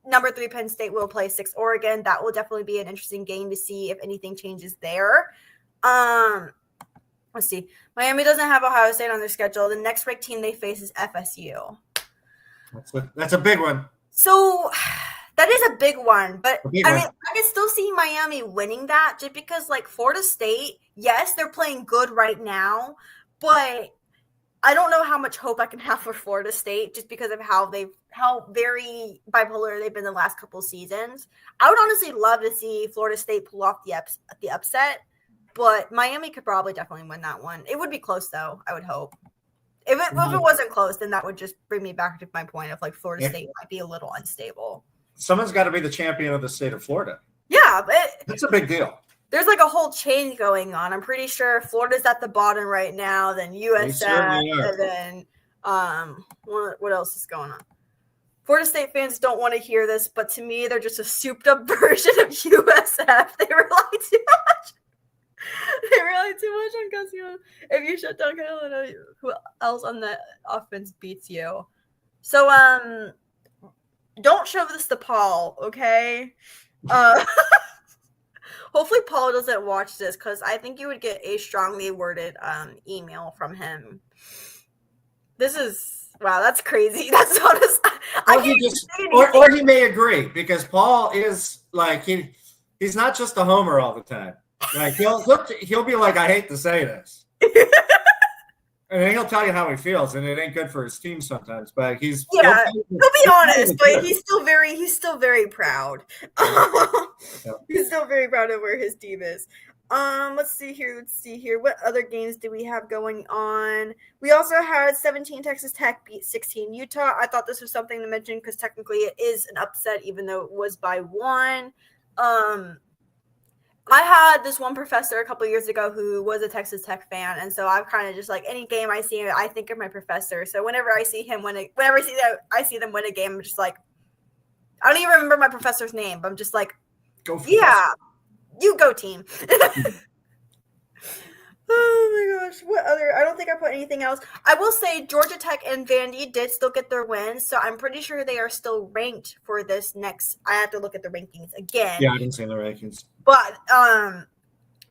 number 3 Penn State will play 6 Oregon. That will definitely be an interesting game to see if anything changes there. Let's see. Miami doesn't have Ohio State on their schedule. The next ranked team they face is FSU. That's a big one. So that is a big one, but I mean, I can still see Miami winning that just because like Florida State, yes, they're playing good right now, but I don't know how much hope I can have for Florida State just because of how very bipolar they've been the last couple of seasons. I would honestly love to see Florida State pull off the upset, but Miami could probably definitely win that one. It would be close though, I would hope. If it wasn't close, then that would just bring me back to my point of like Florida State might be a little unstable. Someone's got to be the champion of the state of Florida. Yeah, but that's a big deal. There's like a whole change going on. I'm pretty sure Florida's at the bottom right now, then USF, and then what else is going on? Florida State fans don't want to hear this, but to me, they're just a souped-up version of USF. They rely too much. They rely too much on Casio. If you shut down Carolina, who else on the offense beats you? So, don't show this to Paul, okay? Hopefully Paul doesn't watch this because I think you would get a strongly worded email from him. This is wow, that's crazy. That's honest. Or he may agree because Paul is like he's not just a homer all the time. Like he'll be like, I hate to say this. And then he'll tell you how he feels, and it ain't good for his team sometimes. But he'll be honest, but he's still very proud. He's still very proud of where his team is. Let's see here. What other games do we have going on? We also had 17 Texas Tech beat 16 Utah. I thought this was something to mention because technically it is an upset, even though it was by 1. I had this one professor a couple years ago who was a Texas Tech fan, and so I'm kind of just like any game I see, I think of my professor. So whenever I see him I see them win a game, I'm just like, I don't even remember my professor's name, but I'm just like, go for you go team. Oh my gosh, what other? I don't think I put anything else. I will say Georgia Tech and Vandy did still get their wins, so I'm pretty sure they are still ranked for this next. I have to look at the rankings again. Yeah, I didn't see the rankings. But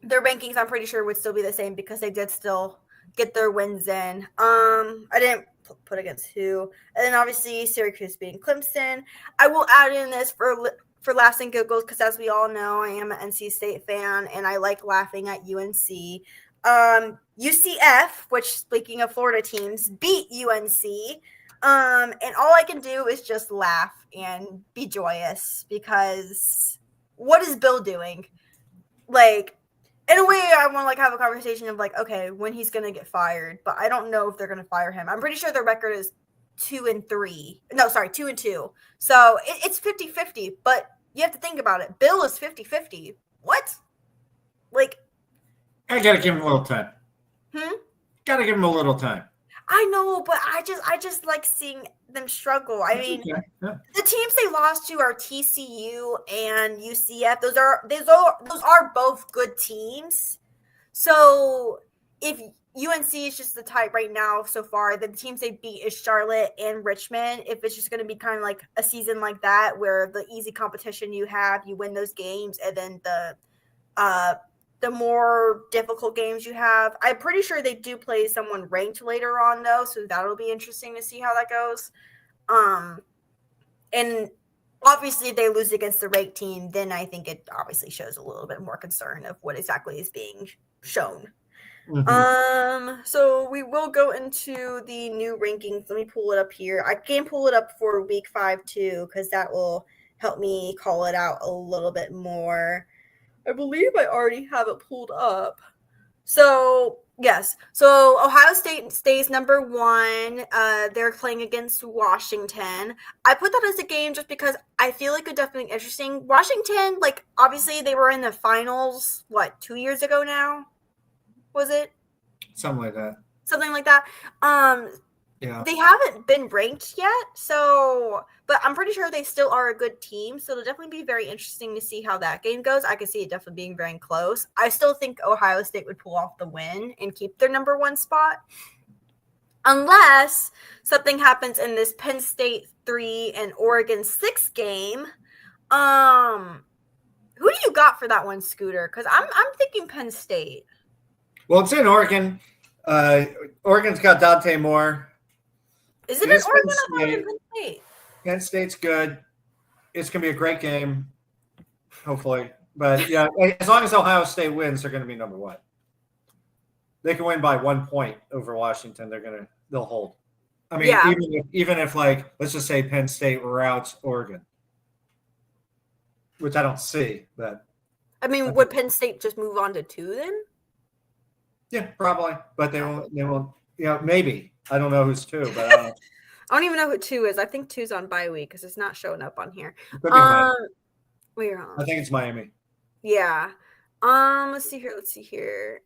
their rankings, I'm pretty sure would still be the same because they did still get their wins in. I didn't put against who, and then obviously Syracuse beating Clemson. I will add in this for laughs and giggles because, as we all know, I am an NC State fan and I like laughing at UNC. UCF, which speaking of Florida teams, beat UNC. And all I can do is just laugh and be joyous because what is Bill doing? Like, in a way, I want to like have a conversation of like, okay, when he's going to get fired, but I don't know if they're going to fire him. I'm pretty sure their record is 2-3. No, sorry, 2-2. So it's 50-50, but you have to think about it. Bill is 50-50. What? Like, I gotta give him a little time. Gotta give him a little time. I know, but I just like seeing them struggle. I mean, the teams they lost to are TCU and UCF. Those are both good teams. So if UNC is just the type right now so far, the teams they beat is Charlotte and Richmond. If it's just going to be kind of like a season like that, where the easy competition you have, you win those games, and then the more difficult games you have. I'm pretty sure they do play someone ranked later on, though, so that'll be interesting to see how that goes. And obviously, if they lose against the ranked team, then I think it obviously shows a little bit more concern of what exactly is being shown. Mm-hmm. So we will go into the new rankings. Let me pull it up here. I can pull it up for week 5 too, because that will help me call it out a little bit more. I believe I already have it pulled up. So Yes. So Ohio State stays number 1. They're playing against Washington. I put that as a game just because I feel like it definitely interesting. Washington, like obviously they were in the finals, 2 years ago now? Was it? Something like that. Something like that. Yeah. They haven't been ranked yet, but I'm pretty sure they still are a good team. So it'll definitely be very interesting to see how that game goes. I can see it definitely being very close. I still think Ohio State would pull off the win and keep their number 1 spot. Unless something happens in this Penn State 3 and Oregon 6 game. Who do you got for that one, Scooter? Because I'm thinking Penn State. Well, it's in Oregon. Oregon's got Dante Moore. Is it in Oregon or Penn State? Penn State's good. It's going to be a great game, hopefully. But, yeah, as long as Ohio State wins, they're going to be number 1. They can win by 1 point over Washington. They'll hold. I mean, yeah. even if like, let's just say Penn State routes Oregon, which I don't see. But I mean, would Penn State just move on to 2 then? Yeah, probably. But they won't. Maybe. I don't know who's 2, but I don't even know who 2 is. I think 2's on bye week because it's not showing up on here. Could be Miami. Wait, I think it's Miami. Yeah. Let's see here.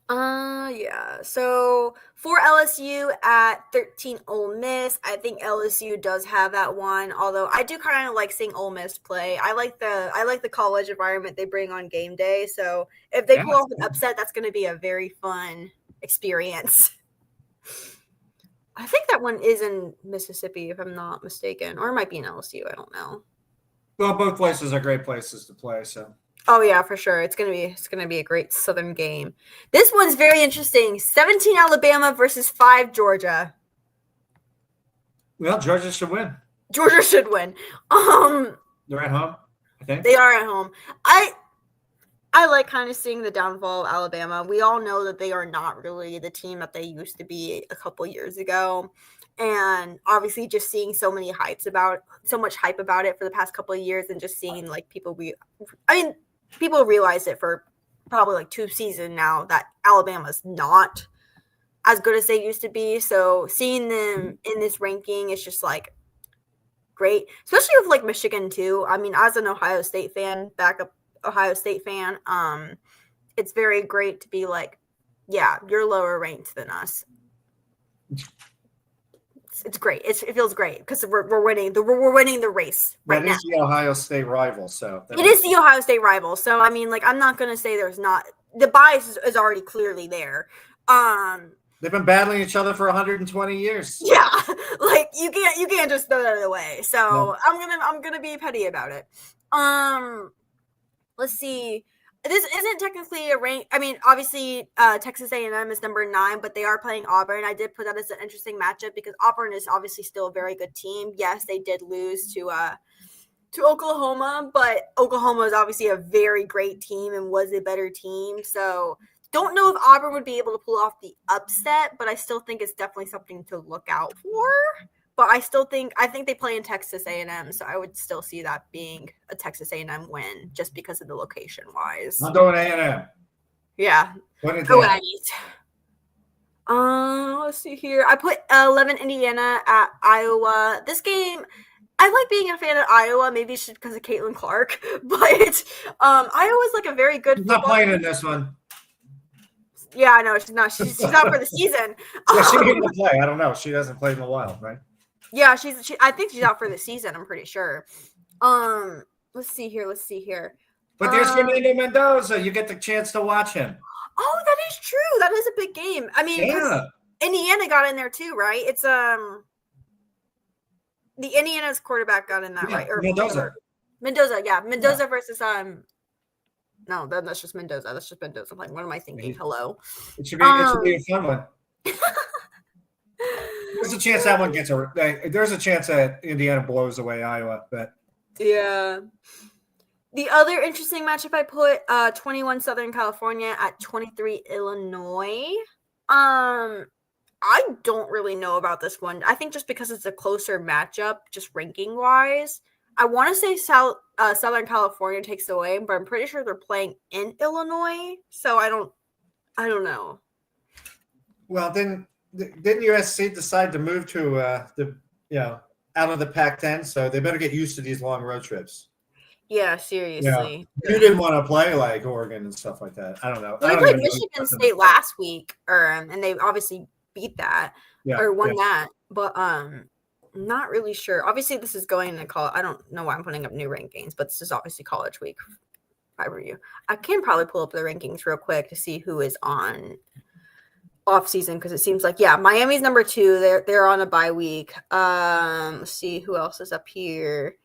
Yeah. So for LSU at 13 Ole Miss, I think LSU does have that one. Although I do kind of like seeing Ole Miss play. I like the college environment they bring on game day. So if they pull off an upset, that's going to be a very fun experience. I think that one is in Mississippi, if I'm not mistaken, or it might be in LSU. I don't know. Well, both places are great places to play. So. Oh yeah, for sure. It's gonna be a great Southern game. This one's very interesting. 17 Alabama versus 5 Georgia. Well, Georgia should win. Georgia should win. They're at home, I think. They are at home. I like kind of seeing the downfall of Alabama. We all know that they are not really the team that they used to be a couple years ago. And obviously just seeing so much hype about it for the past couple of years and just seeing like people realize it for probably like 2 seasons now that Alabama's not as good as they used to be. So seeing them in this ranking is just like great, especially with like Michigan too. I mean, as an Ohio State fan, backup Ohio State fan, it's very great to be like, yeah, you're lower ranked than us. It's great. It feels great because we're winning the race right now. That is the Ohio State rival, so it is the Ohio State rival. So I mean, like, I'm not gonna say there's not the bias is already clearly there. They've been battling each other for 120 years. Yeah, like you can't just throw that away. So no. I'm gonna be petty about it. Let's see. This isn't technically a rank. I mean, obviously, Texas A&M is number 9, but they are playing Auburn. I did put that as an interesting matchup because Auburn is obviously still a very good team. Yes, they did lose to Oklahoma, but Oklahoma is obviously a very great team and was a better team. So don't know if Auburn would be able to pull off the upset, but I still think it's definitely something to look out for. But I think they play in Texas A&M, so I would still see that being a Texas A&M win just because of the location wise. I'm going A&M. Yeah. Go Aggies. Let's see here. I put 11 Indiana at Iowa. This game, I like being a fan of Iowa. Maybe it's just because of Caitlin Clark, but Iowa's like a very good. She's not playing in this one. Yeah, I know she's not. She's not for the season. Yeah, she didn't play. I don't know. She hasn't played in a while, right? Yeah, I think she's out for the season. I'm pretty sure. Let's see here. But there's Fernando Mendoza. You get the chance to watch him. Oh, that is true. That is a big game. I mean, Indiana got in there too, right? It's the Indiana's quarterback got in that, right? Or Mendoza, yeah. Mendoza versus No, that's just Mendoza. That's just Mendoza. I'm like, what am I thinking? Hello. It should be a fun one. There's a chance that one gets there's a chance that Indiana blows away Iowa, but yeah. The other interesting matchup I put 21 Southern California at 23 Illinois. I don't really know about this one. I think just because it's a closer matchup, just ranking wise. I want to say Southern California takes away, but I'm pretty sure they're playing in Illinois. So I don't know. Well, didn't USC decide to move to out of the Pac-10? So they better get used to these long road trips. Yeah, seriously. Yeah. You didn't want to play like Oregon and stuff like that. I don't know. Well, they played Michigan State last week, and they obviously beat that or won that. But not really sure. Obviously, this is going into college. I don't know why I'm putting up new rankings, but this is obviously college week. If I were you, I can probably pull up the rankings real quick to see who is on off season because it seems like Miami's number 2. They're on a bye week. Let's see who else is up here.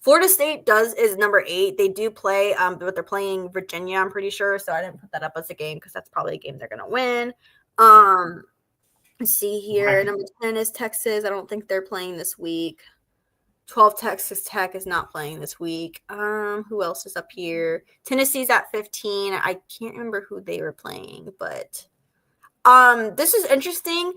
Florida State is number 8. They do play, but they're playing Virginia, I'm pretty sure. So I didn't put that up as a game because that's probably a game they're going to win. Let's see here. Number 10 is Texas. I don't think they're playing this week. 12, Texas Tech is not playing this week. Who else is up here? Tennessee's at 15. I can't remember who they were playing, but this is interesting.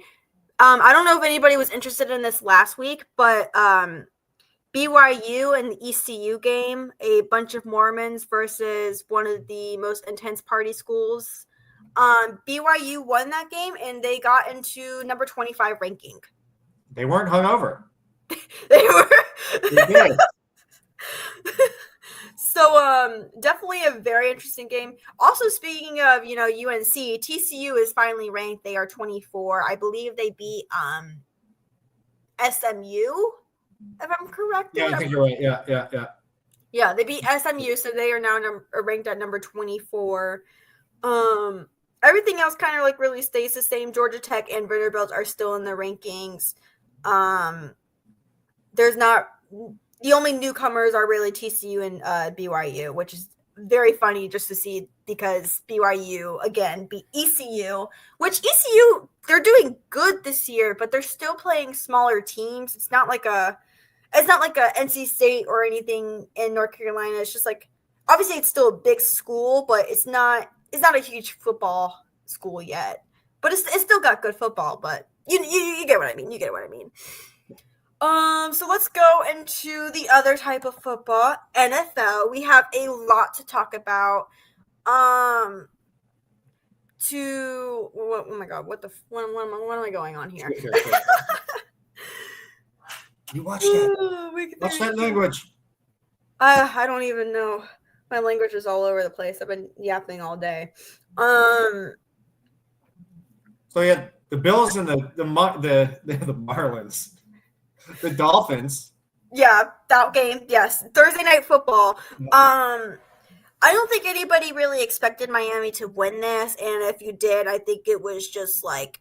I don't know if anybody was interested in this last week, but BYU and the ECU game, a bunch of Mormons versus one of the most intense party schools. BYU won that game, and they got into number 25 ranking. They weren't hungover. They were. They did. So definitely a very interesting game. Also, speaking of, UNC, TCU is finally ranked. They are 24. I believe they beat SMU. If I'm correct. Yeah, I think you're right. Yeah. Yeah, they beat SMU, so they are now ranked at number 24. Everything else kind of like really stays the same. Georgia Tech and Vanderbilt are still in the rankings. There's not the only newcomers are really TCU and BYU, which is very funny just to see because BYU again beat ECU, which ECU they're doing good this year, but they're still playing smaller teams. It's not like a NC State or anything in North Carolina. It's just like obviously it's still a big school, but it's not a huge football school yet. But it's still got good football. But you get what I mean. You get what I mean. So let's go into the other type of football, NFL. We have a lot to talk about. Oh my God, what am I going on here? You watch that. Watch that language. I don't even know. My language is all over the place. I've been yapping all day. So you had the Bills and the Marlins. The Dolphins. Yeah, that game. Yes. Thursday night football. I don't think anybody really expected Miami to win this. And if you did, I think it was just like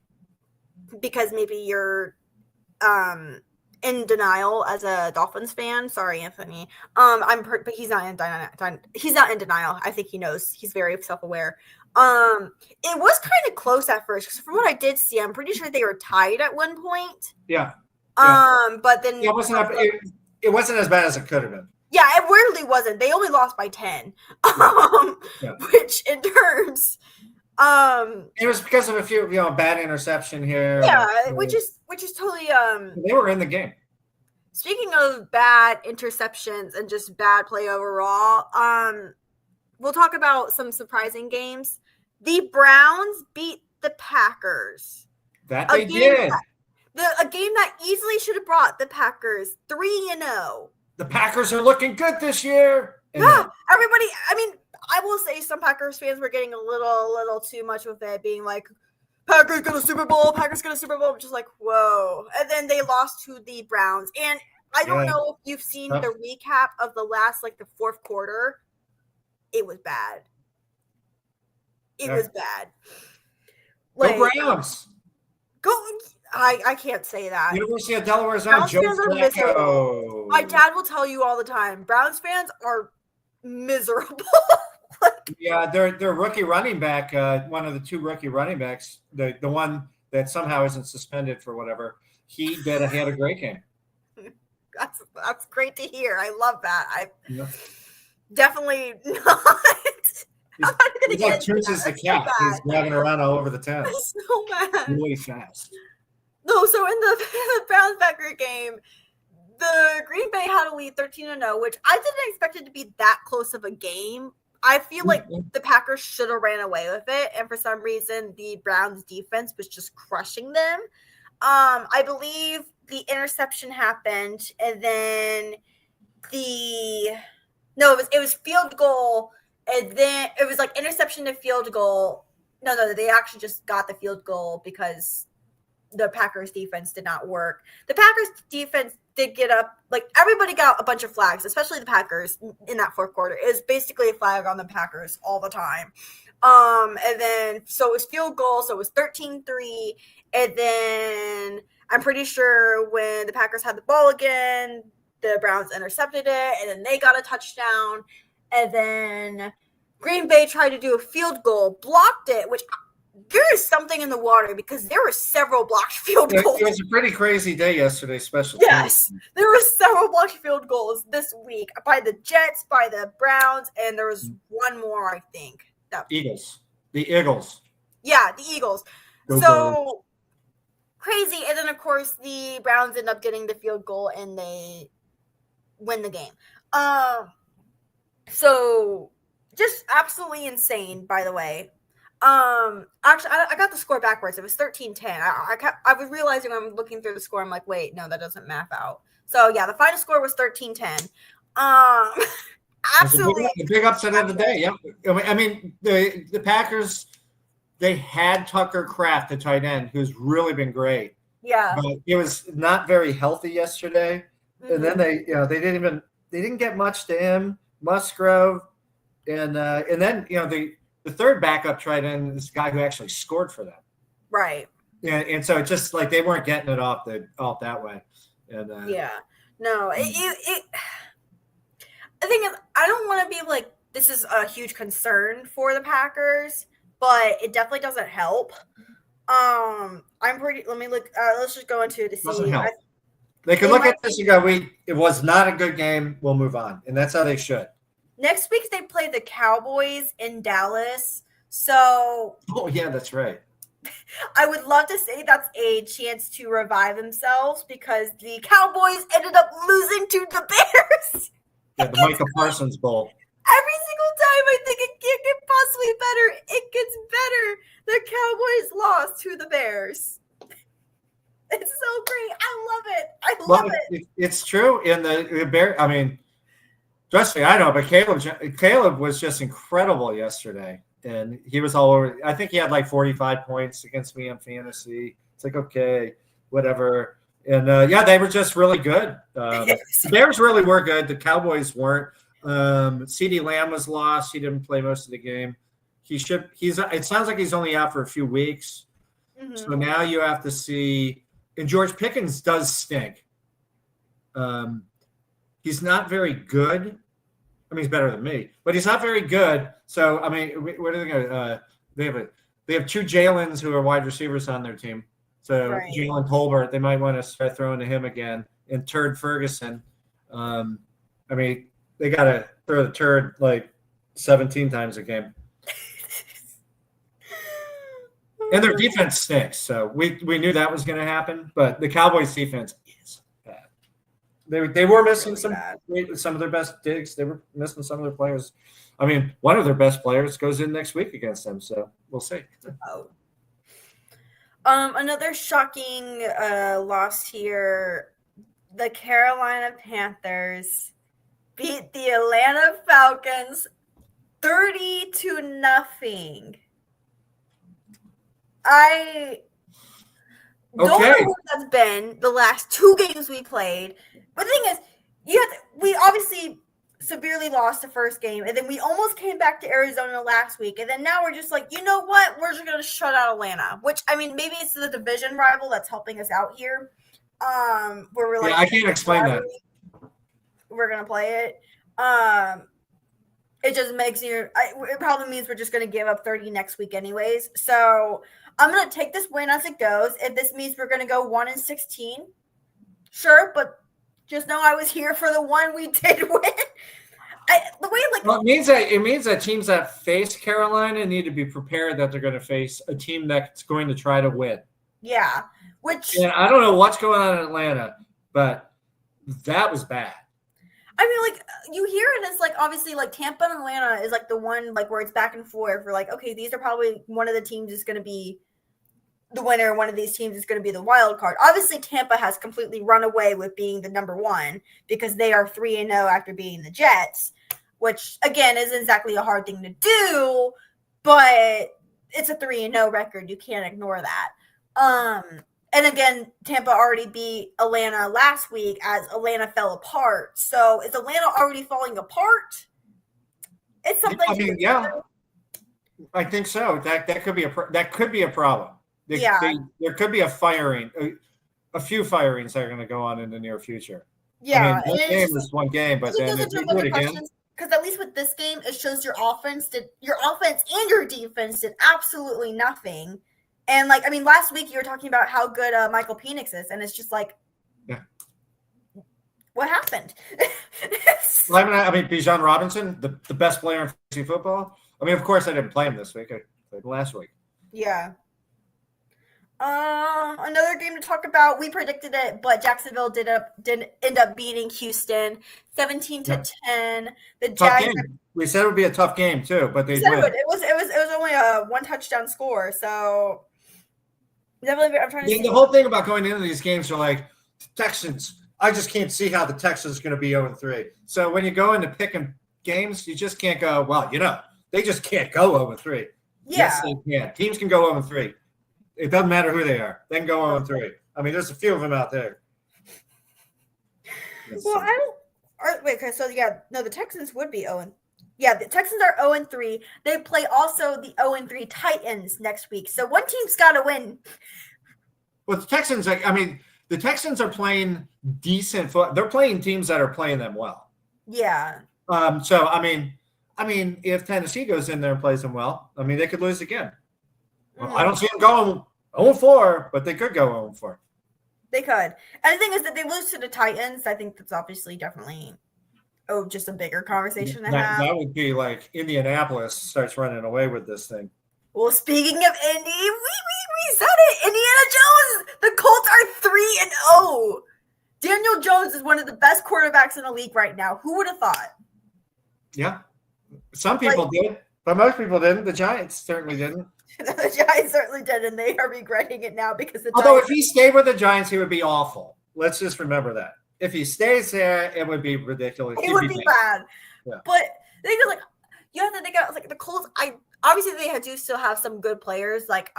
because maybe you're in denial as a Dolphins fan. Sorry, Anthony. But he's not in denial. He's not in denial. I think he knows. He's very self-aware. It was kind of close at first because from what I did see, I'm pretty sure they were tied at one point. Yeah. But then it wasn't as bad as it could have been. Yeah, it really wasn't. They only lost by 10. Which in terms, it was because of a few, bad interception here. Yeah, which is totally they were in the game. Speaking of bad interceptions and just bad play overall, we'll talk about some surprising games. The Browns beat the Packers. That they did. A game that easily should have brought the Packers 3-0. The Packers are looking good this year. Yeah, everybody. I mean, I will say some Packers fans were getting a little too much with it, being like, "Packers get a Super Bowl. Packers get a Super Bowl." Just like, whoa! And then they lost to the Browns. And I don't know if you've seen the recap of the last, the fourth quarter. It was bad. It was bad. Go Browns. Go. I can't say that. University of Delaware's on Joe Flacco. My dad will tell you all the time. Browns fans are miserable. Yeah, their rookie running back, one of the 2 rookie running backs, the one that somehow isn't suspended for whatever, he had a great game. That's great to hear. I love that. Definitely not. He's like Turns the cat. He's dragging around all over the town. So bad. Really fast. No, so in the Browns Packer game, the Green Bay had a lead 13-0, which I didn't expect it to be that close of a game. I feel like the Packers should have ran away with it, and for some reason, the Browns defense was just crushing them. I believe the interception happened, and then it was field goal, and then it was like interception to field goal. No, they actually just got the field goal because the Packers defense did not work. The Packers defense did get up, like everybody got a bunch of flags, especially the Packers in that fourth quarter. It was basically a flag on the Packers all the time. And then, so it was field goal, so it was 13-3. And then I'm pretty sure when the Packers had the ball again, the Browns intercepted it, and then they got a touchdown. And then Green Bay tried to do a field goal, blocked it, which there is something in the water because there were several blocked field goals. It was a pretty crazy day yesterday, especially. Yes, there were several blocked field goals this week by the Jets, by the Browns, and there was one more, I think. The Eagles. Yeah, the Eagles. So crazy. And then, of course, the Browns end up getting the field goal, and they win the game. So just absolutely insane, by the way. Actually, I got the score backwards. It was 13-10. I was realizing when I'm looking through the score, I'm like, wait, no, that doesn't math out. So yeah, the final score was 13-10. Absolutely the big upset of the day. Yeah, I mean the Packers, they had Tucker Kraft, the tight end, who's really been great. Yeah, but he was not very healthy yesterday, and then they didn't get much to him. Musgrove, and then the third backup tight end is the guy who actually scored for them. Right. And so it's just like they weren't getting it off that way. And no, the thing is, I don't want to be like, this is a huge concern for the Packers, but it definitely doesn't help. Let me look. Let's just go into it to see. Doesn't help. They could look at this and go, it was not a good game. We'll move on. And that's how they should. Next week, they play the Cowboys in Dallas. So. Oh, yeah, that's right. I would love to say that's a chance to revive themselves because the Cowboys ended up losing to the Bears. Yeah, the Michael Parsons Bowl. Every single time I think it can't get possibly better, it gets better. The Cowboys lost to the Bears. It's so great. I love it. I love it. It's true. In the Bear, I mean, trust me, I know, but Caleb was just incredible yesterday. And he was all over. I think he had like 45 points against me on fantasy. It's like, okay, whatever. And, they were just really good. The Bears really were good. The Cowboys weren't. CeeDee Lamb was lost. He didn't play most of the game. It sounds like he's only out for a few weeks. Mm-hmm. So now you have to see. And George Pickens does stink. He's not very good. I mean, he's better than me, but he's not very good. So, I mean, where are they going to they have two Jalen's who are wide receivers on their team. So, right. Jalen Tolbert, they might want to start throwing to him again. And Turd Ferguson. I mean, they got to throw the turd like 17 times a game. And their defense stinks. So, we knew that was going to happen, but the Cowboys defense is bad. They were missing some of their best digs. They were missing some of their players. I mean, one of their best players goes in next week against them, so we'll see. Oh. Another shocking loss here. The Carolina Panthers beat the Atlanta Falcons 30-0. I don't know what that's been the last two games we played. But the thing is, we obviously severely lost the first game, and then we almost came back to Arizona last week, and then now we're just like, you know what? We're just going to shut out Atlanta, which, I mean, maybe it's the division rival that's helping us out here. Where we're like, I can't explain that. We're going to play it. It just makes it probably means we're just going to give up 30 next week anyways. So I'm going to take this win as it goes. If this means we're going to go 1-16, sure, but just know I was here for the one we did win. It means that teams that face Carolina need to be prepared that they're going to face a team that's going to try to win. Yeah, and I don't know what's going on in Atlanta, but that was bad. I mean, like, you hear it, it's like, obviously, like, Tampa and Atlanta is, like, the one, like, where it's back and forth. We're like, okay, these are probably one of the teams is going to be the winner, and one of these teams is going to be the wild card. Obviously, Tampa has completely run away with being the number one because they are 3-0 after beating the Jets, which, again, isn't exactly a hard thing to do, but it's a 3-0 record. You can't ignore that. And again, Tampa already beat Atlanta last week as Atlanta fell apart. So is Atlanta already falling apart? It's something. I mean, yeah, I think so. That could be a problem. There could be a few firings that are going to go on in the near future. Yeah, I mean, one game is one game, but then if you do it again. Because at least with this game, it shows your offense and your defense did absolutely nothing. And, like, I mean, last week you were talking about how good Michael Penix is, and it's just like, what happened? I mean, Bijan Robinson, the best player in fantasy football. I mean, of course, I didn't play him this week. I played him last week. Yeah. Another game to talk about. We predicted it, but Jacksonville did end up beating Houston 17-10. The Jags. We said it would be a tough game too, but they did. It was only a one touchdown score, so definitely. I'm trying to. The whole thing about going into these games are like Texans. I just can't see how the Texans are going to be 0-3. So when you go into picking games, you just can't go. Well, they just can't go 0-3. Yeah. Yes, they can. Teams can go 0-3. It doesn't matter who they are. They can go 0-3. I mean, there's a few of them out there. Well, I don't. Wait, okay, so the Texans would be 0. Yeah, the Texans are 0-3. They play also the 0-3 Titans next week. So one team's got to win. Well, the Texans are playing decent football. They're playing teams that are playing them well. Yeah. So I mean, if Tennessee goes in there and plays them well, I mean, they could lose again. Well, I don't see them going 0-4, but they could go 0-4. They could. And the thing is that they lose to the Titans. I think that's obviously definitely just a bigger conversation to have. That would be like Indianapolis starts running away with this thing. Well, speaking of Indy, we said it. Indiana Jones. The Colts are 3-0. Daniel Jones is one of the best quarterbacks in the league right now. Who would have thought? Yeah. Some people did, but most people didn't. The Giants certainly didn't. The Giants certainly did, and they are regretting it now because Although if he stayed with the Giants, he would be awful. Let's just remember that. If he stays there, it would be ridiculous. It would be bad. Yeah. But they go like you have to think about like the Colts. Obviously they do still have some good players. Like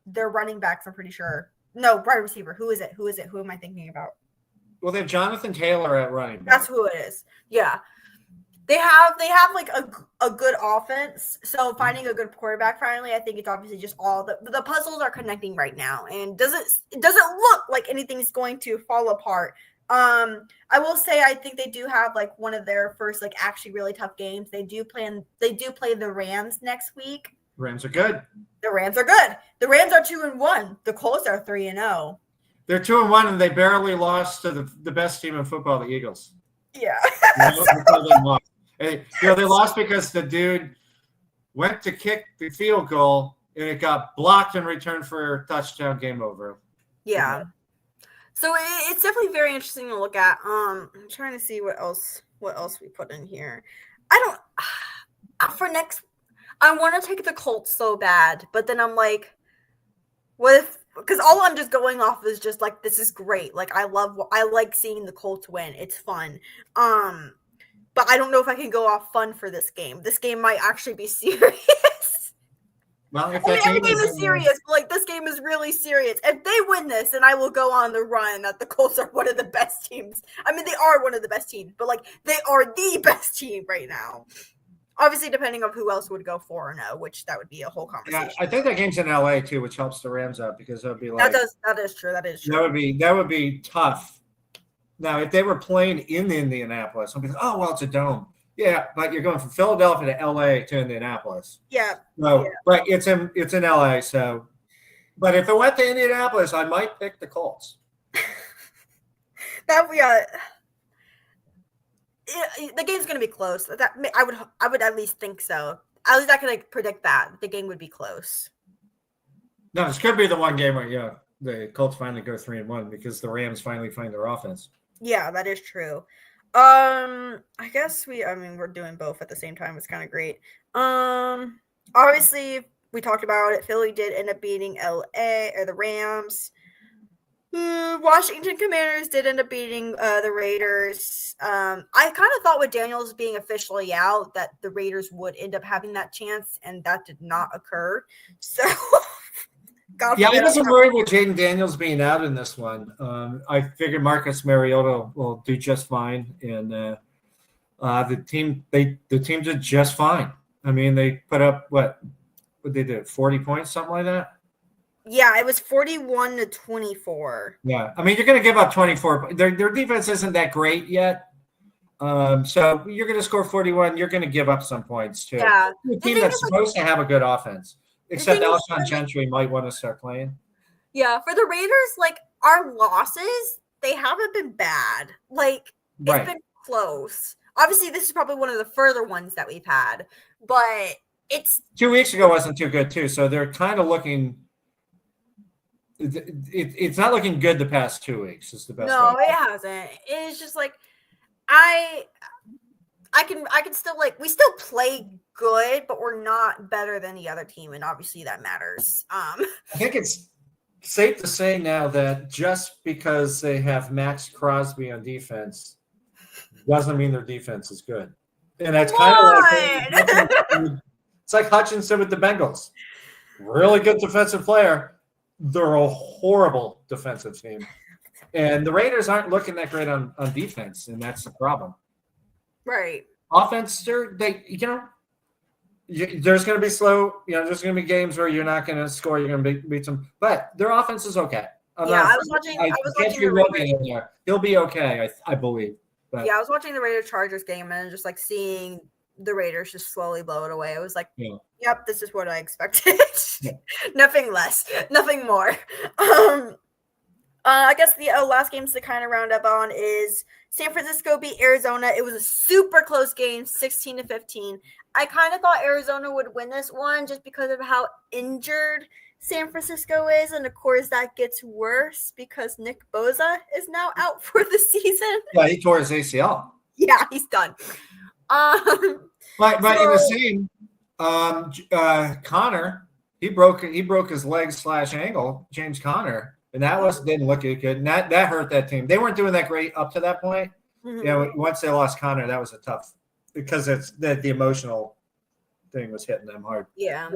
their running backs, I'm pretty sure. No, wide receiver. Who is it? Who am I thinking about? Well, they have Jonathan Taylor at running back. That's who it is. Yeah. They have like a good offense. So finding a good quarterback finally, I think it's obviously just all the puzzles are connecting right now. And it doesn't look like anything's going to fall apart. I will say I think they do have like one of their first like actually really tough games. They do play the Rams next week. Rams are good. The Rams are good. The Rams are 2-1. The Colts are 3-0. They're 2-1 and they barely lost to the best team in football, the Eagles. Yeah. They lost because the dude went to kick the field goal and it got blocked and returned for a touchdown. Game over. Yeah. So it's definitely very interesting to look at. I'm trying to see what else we put in here. I want to take the Colts so bad, but then I'm like, what if? Because all I'm just going off is just like, this is great. Like I like seeing the Colts win. It's fun. But I don't know if I can go off fun for this game. This game might actually be serious. Well, every game is serious, but like this game is really serious. If they win this, then I will go on the run that the Colts are one of the best teams. I mean, they are one of the best teams, but like they are the best team right now. Obviously, depending on who else would go 4-0, which that would be a whole conversation. Yeah, I think that game's in LA too, which helps the Rams out because that would be like that is true. That is true. That would be tough. Now, if they were playing in Indianapolis, I'd be like, oh well, it's a dome. Yeah, but you're going from Philadelphia to LA to Indianapolis. Yeah. No, but it's in LA. So, but if it went to Indianapolis, I might pick the Colts. The game's going to be close. I would at least think so. At least I can predict that the game would be close. No, this could be the one game where the Colts finally go 3-1 because the Rams finally find their offense. Yeah, that is true. I guess we're doing both at the same time. It's kind of great. Obviously we talked about it. Philly did end up beating LA or the Rams. Washington Commanders did end up beating the Raiders. I kind of thought with Daniels being officially out that the Raiders would end up having that chance, and that did not occur. So, I wasn't worried with Jaden Daniels being out in this one. I figured Marcus Mariota will do just fine, and the team did just fine. I mean, they put up what they did, 40 points, something like that. Yeah, it was 41-24. Yeah, I mean, you're going to give up 24. Their defense isn't that great yet. So you're going to score 41. You're going to give up some points too. Yeah, the team that's supposed to have a good offense, except Alshon Gentry might want to start playing. Yeah, for the Raiders, our losses, they haven't been bad. It's been close. Obviously, this is probably one of the further ones that we've had, but it's 2 weeks ago wasn't too good too. So they're kind of looking. It's not looking good the past 2 weeks. Is the best. No, it hasn't. It's just I can still we still play good, but we're not better than the other team, and obviously that matters. I think it's safe to say now that just because they have Max Crosby on defense doesn't mean their defense is good, and that's kind of it's like Hutchinson with the Bengals. Really good defensive player. They're a horrible defensive team. And the Raiders aren't looking that great on defense, and that's the problem. Right. Offense, there's going to be slow. There's going to be games where you're not going to score. You're going to beat them. But their offense is okay. I was watching the Raiders. He'll be okay, I believe. But, I was watching the Raiders-Chargers game and just seeing the Raiders just slowly blow it away. I was like, yep, this is what I expected. Nothing less, nothing more. I guess the last games to kind of round up on is San Francisco beat Arizona. It was a super close game, 16-15. I kind of thought Arizona would win this one just because of how injured San Francisco is. And, of course, that gets worse because Nick Bosa is now out for the season. Yeah, he tore his ACL. Yeah, he's done. But in the same, Connor, he broke his leg / ankle, James Conner, and that didn't look good. And that hurt that team. They weren't doing that great up to that point. Mm-hmm. Once they lost Connor, that was a tough because it's the emotional thing was hitting them hard. Yeah.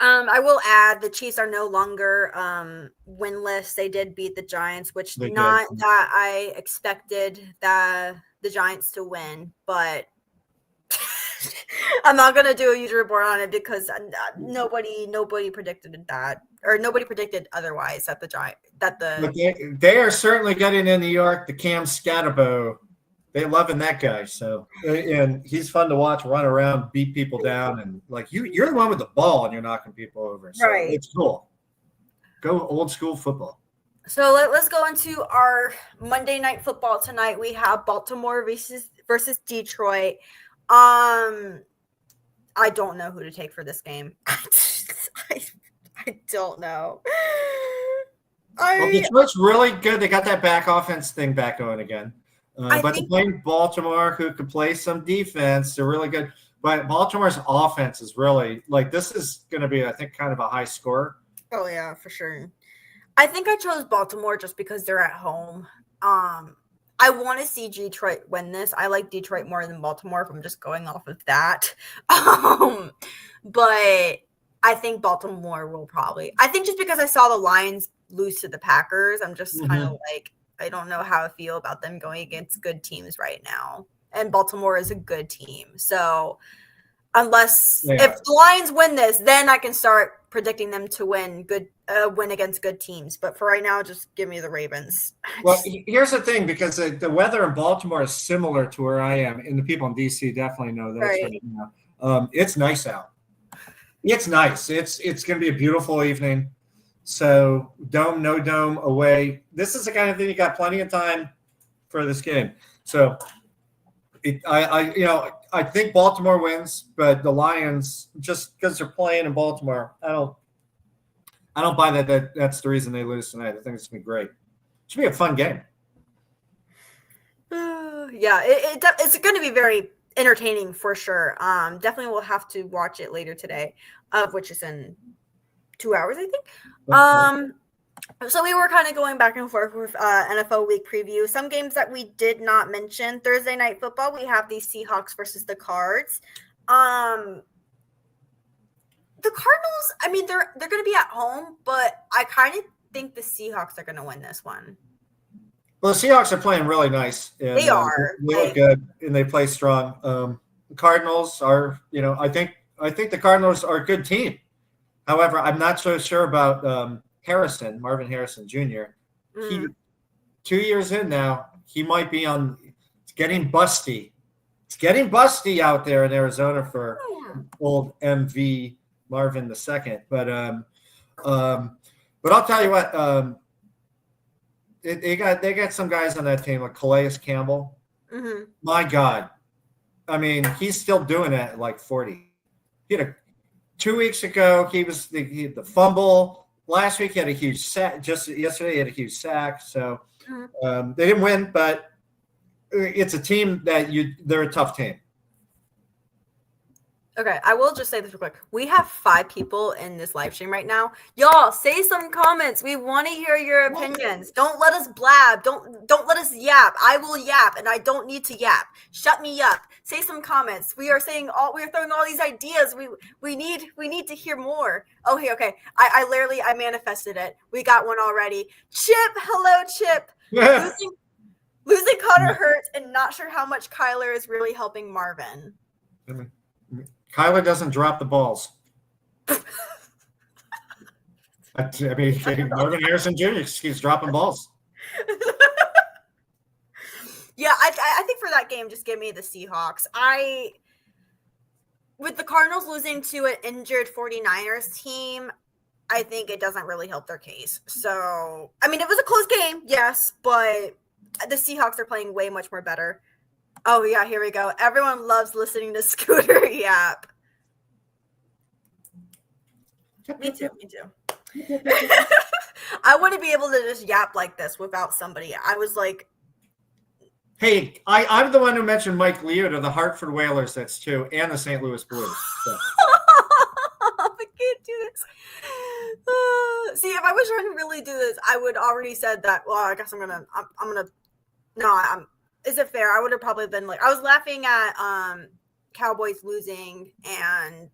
I will add the Chiefs are no longer winless. They did beat the Giants, which that I expected the Giants to win, but I'm not gonna do a user report on it because nobody predicted that, or nobody predicted otherwise that they are certainly getting in New York. The Cam Scatterbo, they loving that guy. So and he's fun to watch run around, beat people down, and you're the one with the ball and you're knocking people over. So right. It's cool. Go old school football. So let's go into our Monday Night Football tonight. We have Baltimore versus Detroit. I don't know who to take for this game. I don't know. Detroit's really good. They got that back offense thing back going again. But they're playing Baltimore, who could play some defense. They're really good. But Baltimore's offense is really this is going to be, I think, kind of a high score. Oh, yeah, for sure. I think I chose Baltimore just because they're at home. I want to see Detroit win this. I like Detroit more than Baltimore if I'm just going off of that. But I think Baltimore will probably – I think just because I saw the Lions lose to the Packers, I'm just kind of I don't know how I feel about them going against good teams right now. And Baltimore is a good team. So if the Lions win this, then I can start predicting them to win against good teams. But for right now, just give me the Ravens. Well, here's the thing, because the weather in Baltimore is similar to where I am, and the people in DC definitely know that. Right now. It's nice out. It's nice. It's going to be a beautiful evening. So dome, no dome, away. This is the kind of thing you got plenty of time for this game. So I think Baltimore wins, but the Lions, just because they're playing in Baltimore, I don't buy that that's the reason they lose tonight. I think it's gonna be great. It should be a fun game. Yeah, it's going to be very entertaining for sure. Definitely we'll have to watch it later today, which is in 2 hours, I think. So we were kind of going back and forth with NFL week preview. Some games that we did not mention. Thursday night football, we have the Seahawks versus the Cards. The Cardinals, I mean, they're going to be at home, but I kind of think the Seahawks are going to win this one. Well, the Seahawks are playing really nice. And, they are. They look good, and they play strong. The Cardinals are, I think the Cardinals are a good team. However, I'm not so sure about Marvin Harrison Jr. He 2 years in now, he might be it's getting busty. It's getting busty out there in Arizona for old MV Marvin II. But I'll tell you what, they got some guys on that team like Calais Campbell. Mm-hmm. My God, I mean, he's still doing it at like 40. He had 2 weeks ago, he had the fumble. Last week he had a huge sack. Just yesterday he had a huge sack. So they didn't win, but it's a team they're a tough team. Okay, I will just say this real quick. We have 5 people in this live stream right now. Y'all, say some comments. We want to hear your opinions. Don't let us blab. Don't let us yap. I will yap, and I don't need to yap. Shut me up. Say some comments. We're throwing all these ideas. We need to hear more. Okay. I manifested it. We got one already. Chip, hello, Chip. Yeah. Losing Connor hurts, and not sure how much Kyler is really helping Marvin. Kyler doesn't drop the balls. I mean, Marvin Harrison Jr. keeps dropping balls. Yeah, I think for that game, just give me the Seahawks. With the Cardinals losing to an injured 49ers team, I think it doesn't really help their case. So, I mean, it was a close game, yes, but the Seahawks are playing way much more better. Oh, yeah, here we go. Everyone loves listening to Scooter yap. Me too. I want to be able to just yap like this without somebody. I was like... Hey, I'm the one who mentioned Mike Leota, the Hartford Whalers, that's true, and the St. Louis Blues. So. I can't do this. See, if I was trying to really do this, I would already said that, well, I guess I'm going to... Is it fair? I would have probably been like, I was laughing at Cowboys losing, and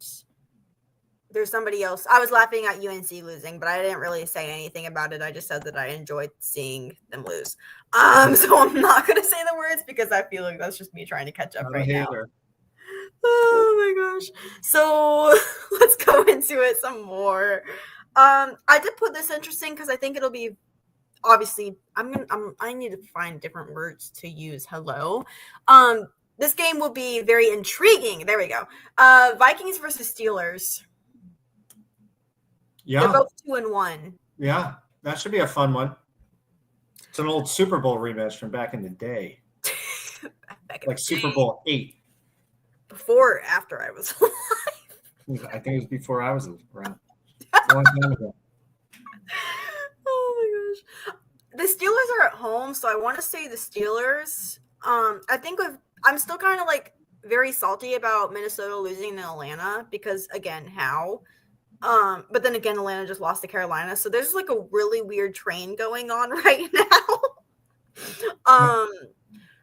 there's somebody else. I was laughing at UNC losing, but I didn't really say anything about it. I just said that I enjoyed seeing them lose. So I'm not going to say the words because I feel like that's just me trying to catch up right now. Oh my gosh. So let's go into it some more. I did put this interesting because I think it'll be obviously, I need to find different words to use. Hello. This game will be very intriguing. There we go. Vikings versus Steelers. Yeah. They're both 2-1. Yeah. That should be a fun one. It's an old Super Bowl rematch from back in the day. Like Super Bowl 8. Before or after I was alive? I think it was before I was around. A long time ago. Oh my gosh. The Steelers are at home, so I want to say the Steelers. I think I'm still kind of like very salty about Minnesota losing to Atlanta because, again, how? But then again, Atlanta just lost to Carolina, so there's like a really weird train going on right now.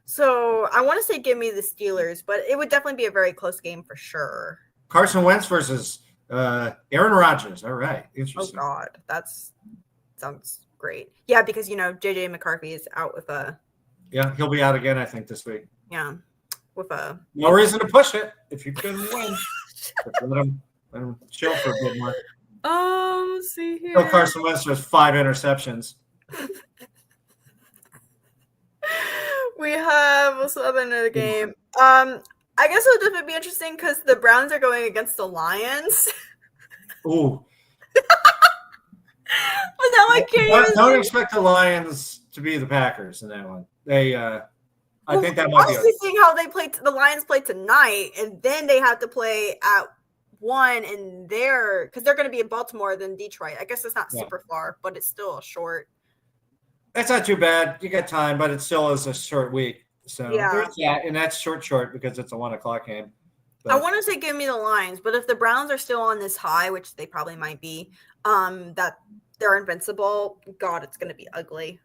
So I want to say give me the Steelers, but it would definitely be a very close game for sure. Carson Wentz versus Aaron Rodgers. All right. Interesting. Oh, God. Sounds great. Yeah, because, JJ McCarthy is out with Yeah, he'll be out again, I think, this week. Yeah, with no reason to push it if you couldn't win. Let him chill for a bit more. Let's see here. Still Carson Wentz has 5 interceptions. We have also another game. I guess it would definitely be interesting because the Browns are going against the Lions. Ooh. But now I can't. Don't expect the Lions to be the Packers in that one. I think that might be. I was seeing how the Lions play tonight, and then they have to play at 1 and because they're going to be in Baltimore than Detroit. I guess it's not super far, but it's still a short. That's not too bad. You got time, but it still is a short week. So Yeah. there's that, and that's short because it's a 1:00 game. But I want to say give me the Lions, but if the Browns are still on this high, which they probably might be, that they're invincible, God, it's going to be ugly.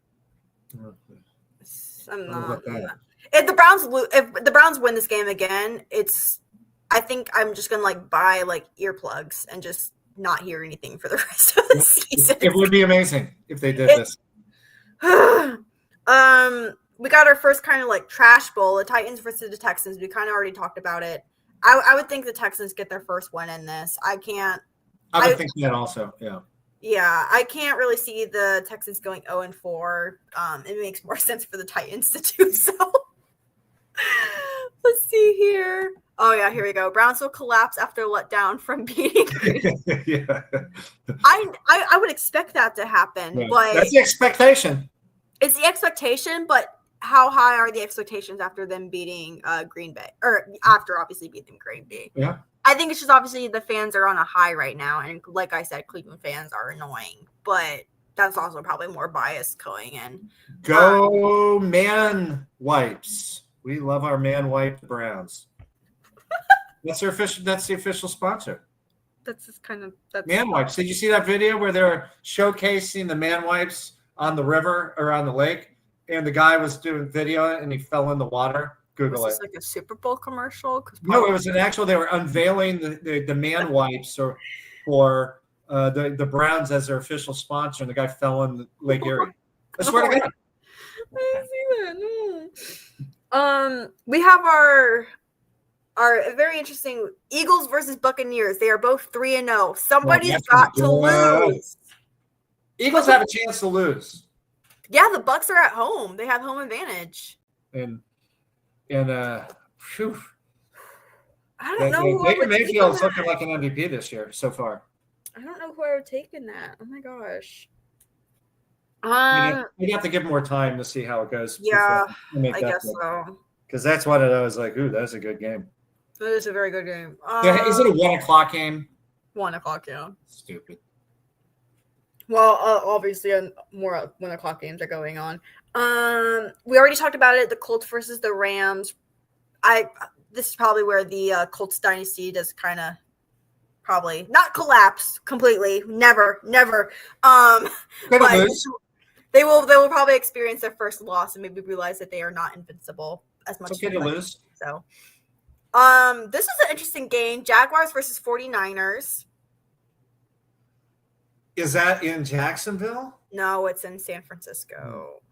I'm not. If the Browns win this game again, I think I'm just gonna buy earplugs and just not hear anything for the rest of the season. It would be amazing if they did this. We got our first kind of trash bowl, the Titans versus the Texans. We kind of already talked about it. I would think the Texans get their first win in this. I would think that also. Yeah. Yeah, I can't really see the Texans going 0-4. It makes more sense for the Titans to do so. Let's see here. Oh, yeah, here we go. Browns will collapse after letdown from beating Green. Yeah. I would expect that to happen. Yeah. But that's the expectation. It's the expectation, but how high are the expectations after them beating Green Bay? Or after, obviously, beating Green Bay? Yeah. I think it's just obviously the fans are on a high right now. And like I said, Cleveland fans are annoying. But that's also probably more bias going in. Go man wipes. We love our man wipe Browns. That's the official sponsor. That's man wipes. Did you see that video where they're showcasing the man wipes on the river or on the lake? And the guy was doing video and he fell in the water. Google was it. This like a Super Bowl commercial? No, it was an actual. They were unveiling the man wipes for the Browns as their official sponsor, and the guy fell in Lake Erie. I swear to God. I didn't see that. We have our very interesting Eagles versus Buccaneers. They are both 3-0. Somebody's got to lose. Eagles have a chance to lose. Yeah, the Bucs are at home. They have home advantage. And phew. I don't know. Baker Mayfield's looking like an MVP this year so far. I don't know who I would take in that. Oh my gosh. You have to give more time to see how it goes. Yeah, I guess so. Because that's one of those that's a good game. It is a very good game. Is it a 1:00 game? 1:00, yeah. Stupid. Well, obviously, more 1:00 games are going on. We already talked about it. The Colts versus the Rams. This is probably where the Colts dynasty does kind of probably not collapse completely. Never. But they will probably experience their first loss and maybe realize that they are not invincible as much. It's okay to lose. So, this is an interesting game. Jaguars versus 49ers. Is that in Jacksonville? No, it's in San Francisco.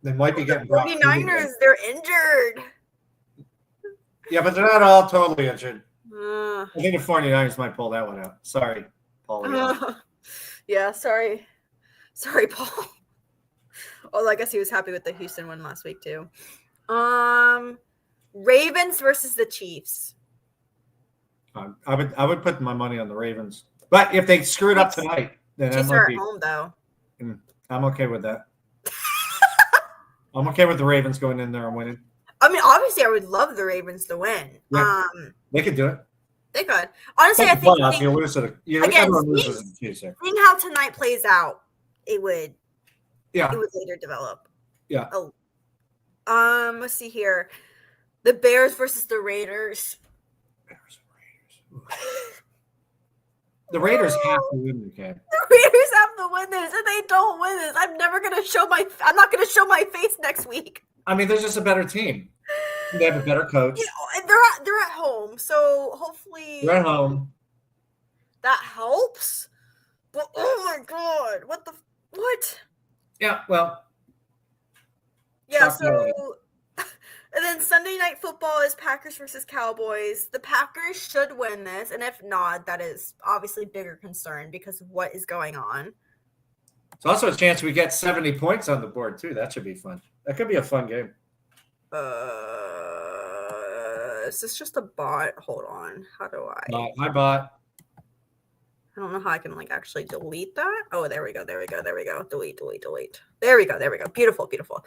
They might be getting brought. 49ers, they're injured. Yeah, but they're not all totally injured. I think the 49ers might pull that one out. Sorry, Paul. Yeah, sorry. Sorry, Paul. Well, I guess he was happy with the Houston one last week, too. Ravens versus the Chiefs. I would put my money on the Ravens. But if they screw it up tonight, then Chiefs are at home, though. I'm okay with that. I'm okay with the Ravens going in there and winning. I mean, obviously, I would love the Ravens to win. Yeah, they could do it. They could. Honestly, I think you lose to everyone loses to the Chiefs. Seeing how tonight plays out, it would later develop. Yeah. Oh. Let's see here. The Bears versus the Raiders. The Raiders have to win the game. The Raiders have to win this. If they don't win this, I'm not going to show my face next week. I mean, they're just a better team. They have a better coach. They're at home, so hopefully they're at home. That helps. But oh my God, what? Yeah, well. Yeah, so and then Sunday Night Football is Packers versus Cowboys. The Packers should win this, and if not, that is obviously bigger concern because of what is going on. It's also a chance we get 70 points on the board too. That should be fun. That could be a fun game. Is this just a bot? Hold on. How do I? Hi, bot. I don't know how I can actually delete that. Oh, there we go. Delete. There we go. Beautiful.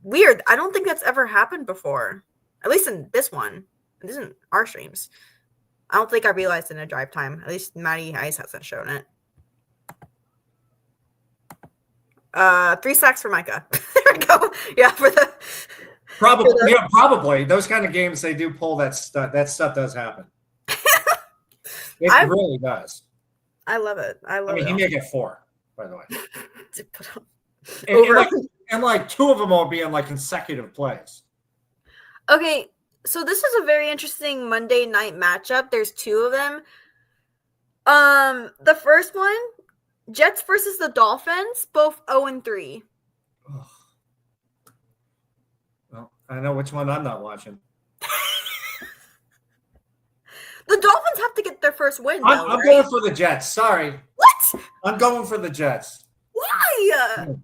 Weird. I don't think that's ever happened before. At least in this one. This isn't our streams. I don't think I realized in a Drivetime. At least Maddie Ice hasn't shown it. 3 sacks for Micah. There we go. Yeah, Probably those kind of games they do pull that stuff. That stuff does happen. It really does. I love it. I mean, it he may get 4, by the way. and like 2 of them will be in like consecutive plays. Okay, so this is a very interesting Monday night matchup. There's 2 of them. The first one, Jets versus the Dolphins, both 0-3. Well, I know which one I'm not watching. The Dolphins have to get their first win. I'm going for the Jets. Sorry. What? I'm going for the Jets. Why?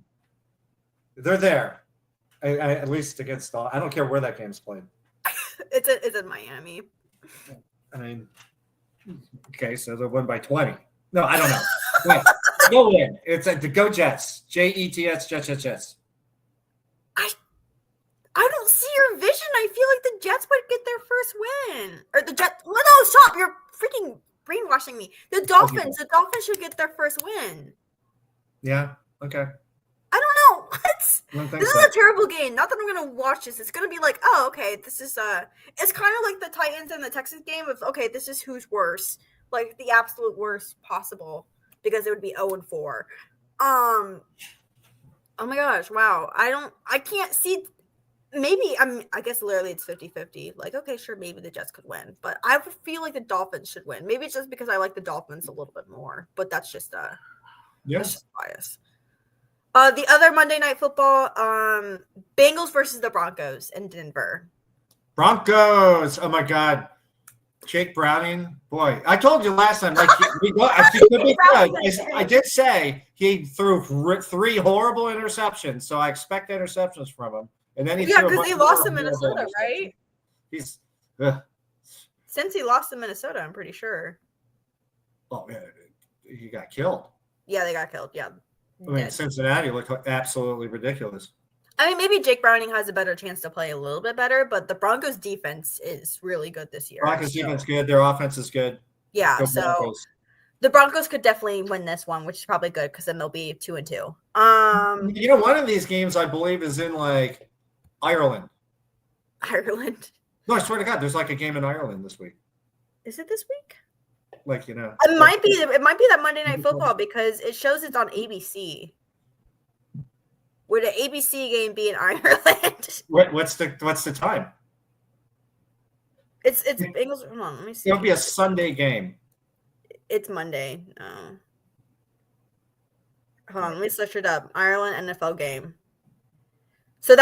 They're there. At least against all. I don't care where that game's played. It's in Miami. I mean, okay, so they'll win by 20. No, I don't know. Wait, go win. It's the Go Jets. Jets, Jets. I don't see your vision. I feel like the Jets would get their first win. Or the Jets. Well, no, stop. You're freaking brainwashing me. The Dolphins. The Dolphins should get their first win. Yeah. Okay. I don't know. What? This is a terrible game. Not that I'm going to watch this. It's going to be like, oh, okay, this is it's kind of like the Titans and the Texans game of, okay, this is who's worse. Like the absolute worst possible because it would be 0-4. Oh my gosh, wow. I can't see. Maybe, I guess literally it's 50-50. Like, okay, sure, maybe the Jets could win. But I would feel like the Dolphins should win. Maybe it's just because I like the Dolphins a little bit more. But that's just that's just bias. The other Monday Night Football, Bengals versus the Broncos in Denver. Broncos. Oh, my God. Jake Browning. Boy, I told you last time. Like, I did say he threw 3 horrible interceptions. So I expect interceptions from him. And then because they lost to Minnesota, right? Since he lost to Minnesota, I'm pretty sure. Oh, yeah. He got killed. Yeah, they got killed. Yeah. I mean, Cincinnati looked absolutely ridiculous. I mean, maybe Jake Browning has a better chance to play a little bit better, but the Broncos' defense is really good this year. Broncos' defense good. Their offense is good. Yeah, so the Broncos could definitely win this one, which is probably good because then they'll be 2-2. One of these games I believe is in like Ireland. Ireland? No, I swear to God, there's like a game in Ireland this week. Is it this week? Like, it might be that Monday Night Football because it shows it's on ABC. Would an ABC game be in Ireland? What's the time? It's Bengals. Hold on, let me see. It'll be a Sunday game. It's Monday. No. Hold on, let me search it up. Ireland NFL game. So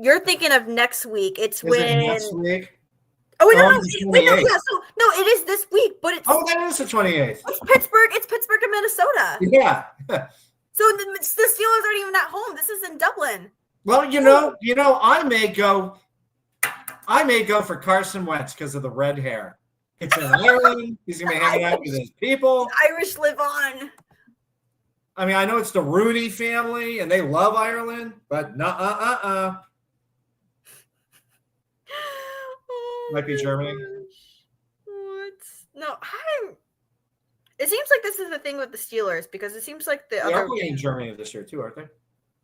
you're thinking of next week. It's next week? Oh, wait, no, it is this week, but it's... Oh, that is the 28th. It's Pittsburgh and Minnesota. Yeah. So the Steelers aren't even at home. This is in Dublin. Well, I may go for Carson Wentz because of the red hair. It's in Ireland. He's going to be hanging out with his people. The Irish live on. I mean, I know it's the Rooney family, and they love Ireland, but Might be Germany. What? No, it seems like this is the thing with the Steelers because it seems like the other. They're playing Germany this year too, aren't they?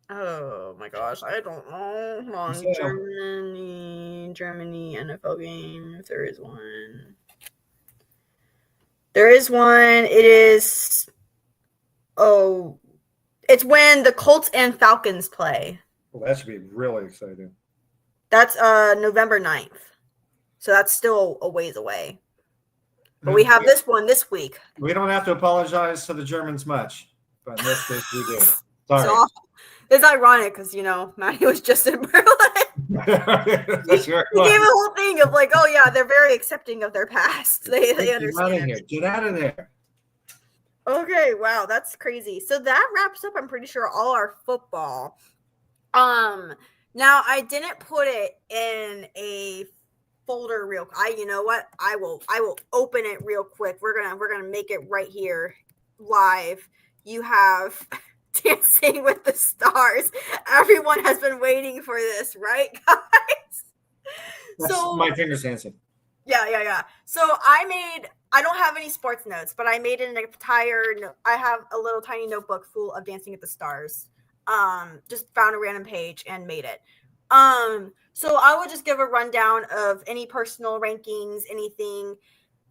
Oh my gosh, I don't know. Hold on, Germany NFL game. If there is one. There is one. It is. Oh, it's when the Colts and Falcons play. Well, that should be really exciting. That's November 9th. So that's still a ways away. But we have this one this week. We don't have to apologize to the Germans much, but in this case we do. Sorry. So, it's ironic because, Matty was just in Berlin. That's right. He gave a whole thing of like, oh, yeah, they're very accepting of their past. They understand. Get out of there. Okay, wow, that's crazy. So that wraps up, I'm pretty sure, all our football. Now, I didn't put it in a folder real quick. You know what? I will open it real quick. We're gonna make it right here live. You have Dancing with the Stars. Everyone has been waiting for this, right, guys? So my fingers dancing. Yeah. So I don't have any sports notes, but I made an entire. I have a little tiny notebook full of Dancing with the Stars. Just found a random page and made it. So I will just give a rundown of any personal rankings, anything.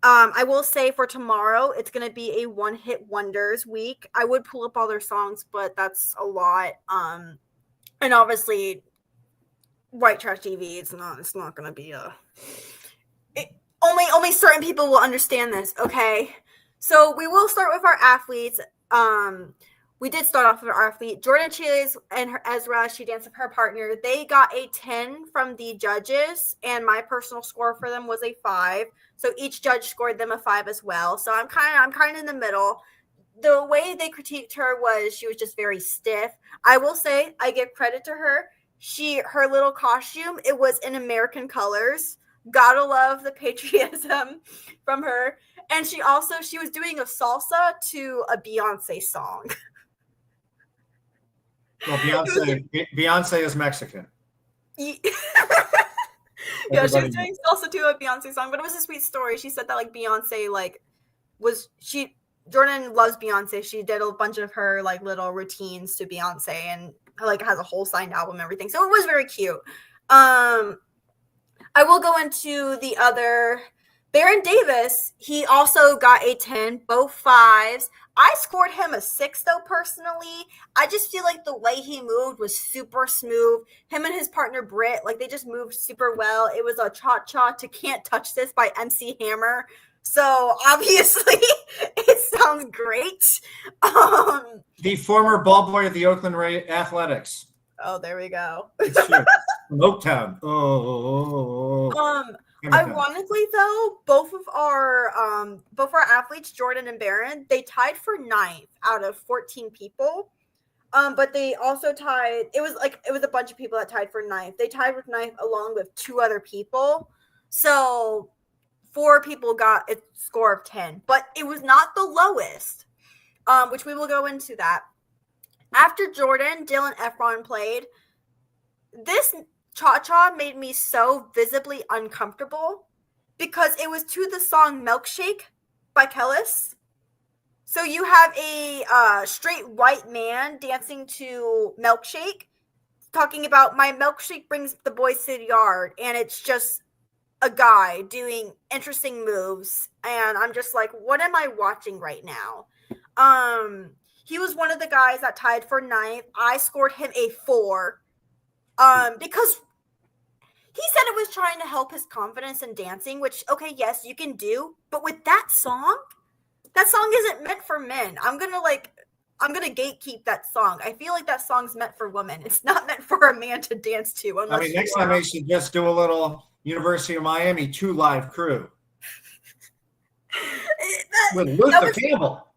I will say for tomorrow, it's going to be a one-hit wonders week. I would pull up all their songs, but that's a lot. And obviously, White Trash TV, it's not going to be only certain people will understand this, okay? So we will start with our athletes. We did start off with our athlete. Jordan Chase and Ezra, she danced with her partner. They got a 10 from the judges, and my personal score for them was a 5. So each judge scored them a 5 as well. So I'm kind of in the middle. The way they critiqued her was she was just very stiff. I will say I give credit to her. Her little costume, it was in American colors. Gotta love the patriotism from her. And she was doing a salsa to a Beyonce song. Well, Beyonce is Mexican. Yeah, she was doing salsa to a Beyonce song, but it was a sweet story. She said that like Beyonce Jordan loves Beyonce. She did a bunch of her like little routines to Beyonce and like has a whole signed album and everything. So it was very cute. I will go into the other. Baron Davis, he also got a 10, both 5s. I scored him a 6, though, personally. I just feel like the way he moved was super smooth. Him and his partner, Britt, like, they just moved super well. It was a cha-cha to Can't Touch This by MC Hammer. So, obviously, it sounds great. The former ball boy of the Oakland Athletics. Oh, there we go. It's true. From Oaktown. Ironically, though, both of our athletes, Jordan and Barron, they tied for 9th out of 14 people. But they also tied. It was a bunch of people that tied for 9th. They tied with 9th along with 2 other people. So 4 people got a score of 10, but it was not the lowest. Which we will go into that. After Jordan, Dylan Efron played. This cha-cha made me so visibly uncomfortable because it was to the song Milkshake by Kellis. So you have a straight white man dancing to Milkshake, talking about my milkshake brings the boys to the yard, and it's just a guy doing interesting moves, and I'm just like, what am I watching right now? He was one of the guys that tied for 9th. I scored him a 4. Because he said it was trying to help his confidence in dancing, which, okay, yes, you can do. But with that song isn't meant for men. I'm going to gatekeep that song. I feel like that song's meant for women. It's not meant for a man to dance to. Next time I should just do a little University of Miami 2 live crew. With Luther Campbell.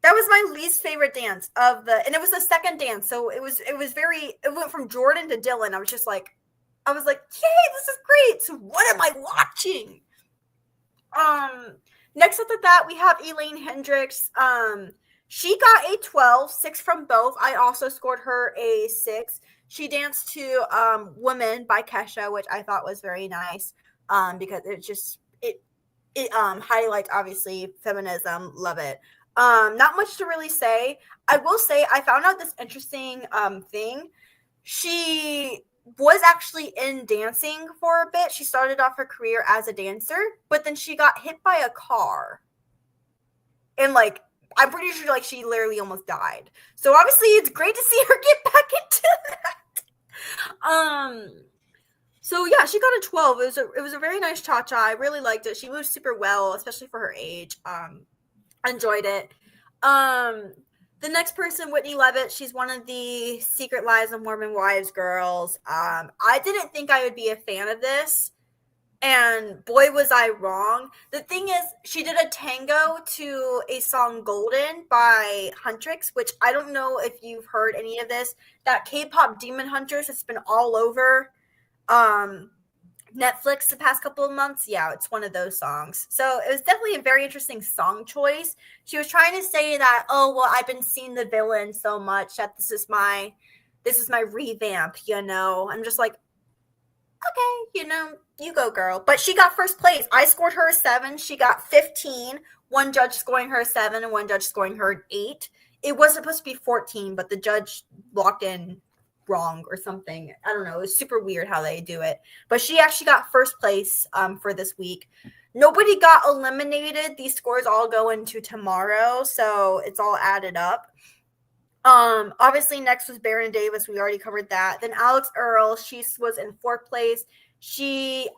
That was my least favorite dance and it was the second dance. So it went from Jordan to Dylan. I was like, yay, this is great. So what am I watching? Next up at that, we have Elaine Hendricks. She got a 12, 6 from both. I also scored her a 6. She danced to Woman by Kesha, which I thought was very nice. Because it highlights obviously feminism. Love it. Not much to really say. I will say I found out this interesting thing. She was actually in dancing for a bit. She started off her career as a dancer, but then she got hit by a car. And I'm pretty sure she literally almost died. So obviously it's great to see her get back into that. So yeah, she got a 12. It was a very nice cha-cha. I really liked it. She moved super well, especially for her age. Enjoyed it. The next person, Whitney Levitt, she's one of the Secret Lives of Mormon Wives girls. I didn't think I would be a fan of this, and boy was I wrong. The thing is, she did a tango to a song Golden by Huntrix, which I don't know if you've heard any of this. That K-pop Demon Hunters, it's been all over Netflix the past couple of months. Yeah, it's one of those songs. So it was definitely a very interesting song choice. She was trying to say that, oh, well, I've been seeing the villain so much that this is my revamp, I'm just like, okay, you go, girl. But she got first place. I scored her a 7. She got 15. One judge scoring her a 7 and one judge scoring her an 8. it was supposed to be 14, but the judge locked in wrong or something. I don't know. It was super weird how they do it. But she actually got first place for this week. Nobody got eliminated. These scores all go into tomorrow, so it's all added up. Obviously next was Baron Davis. We already covered that. Then Alex Earl, she was in 4th place. She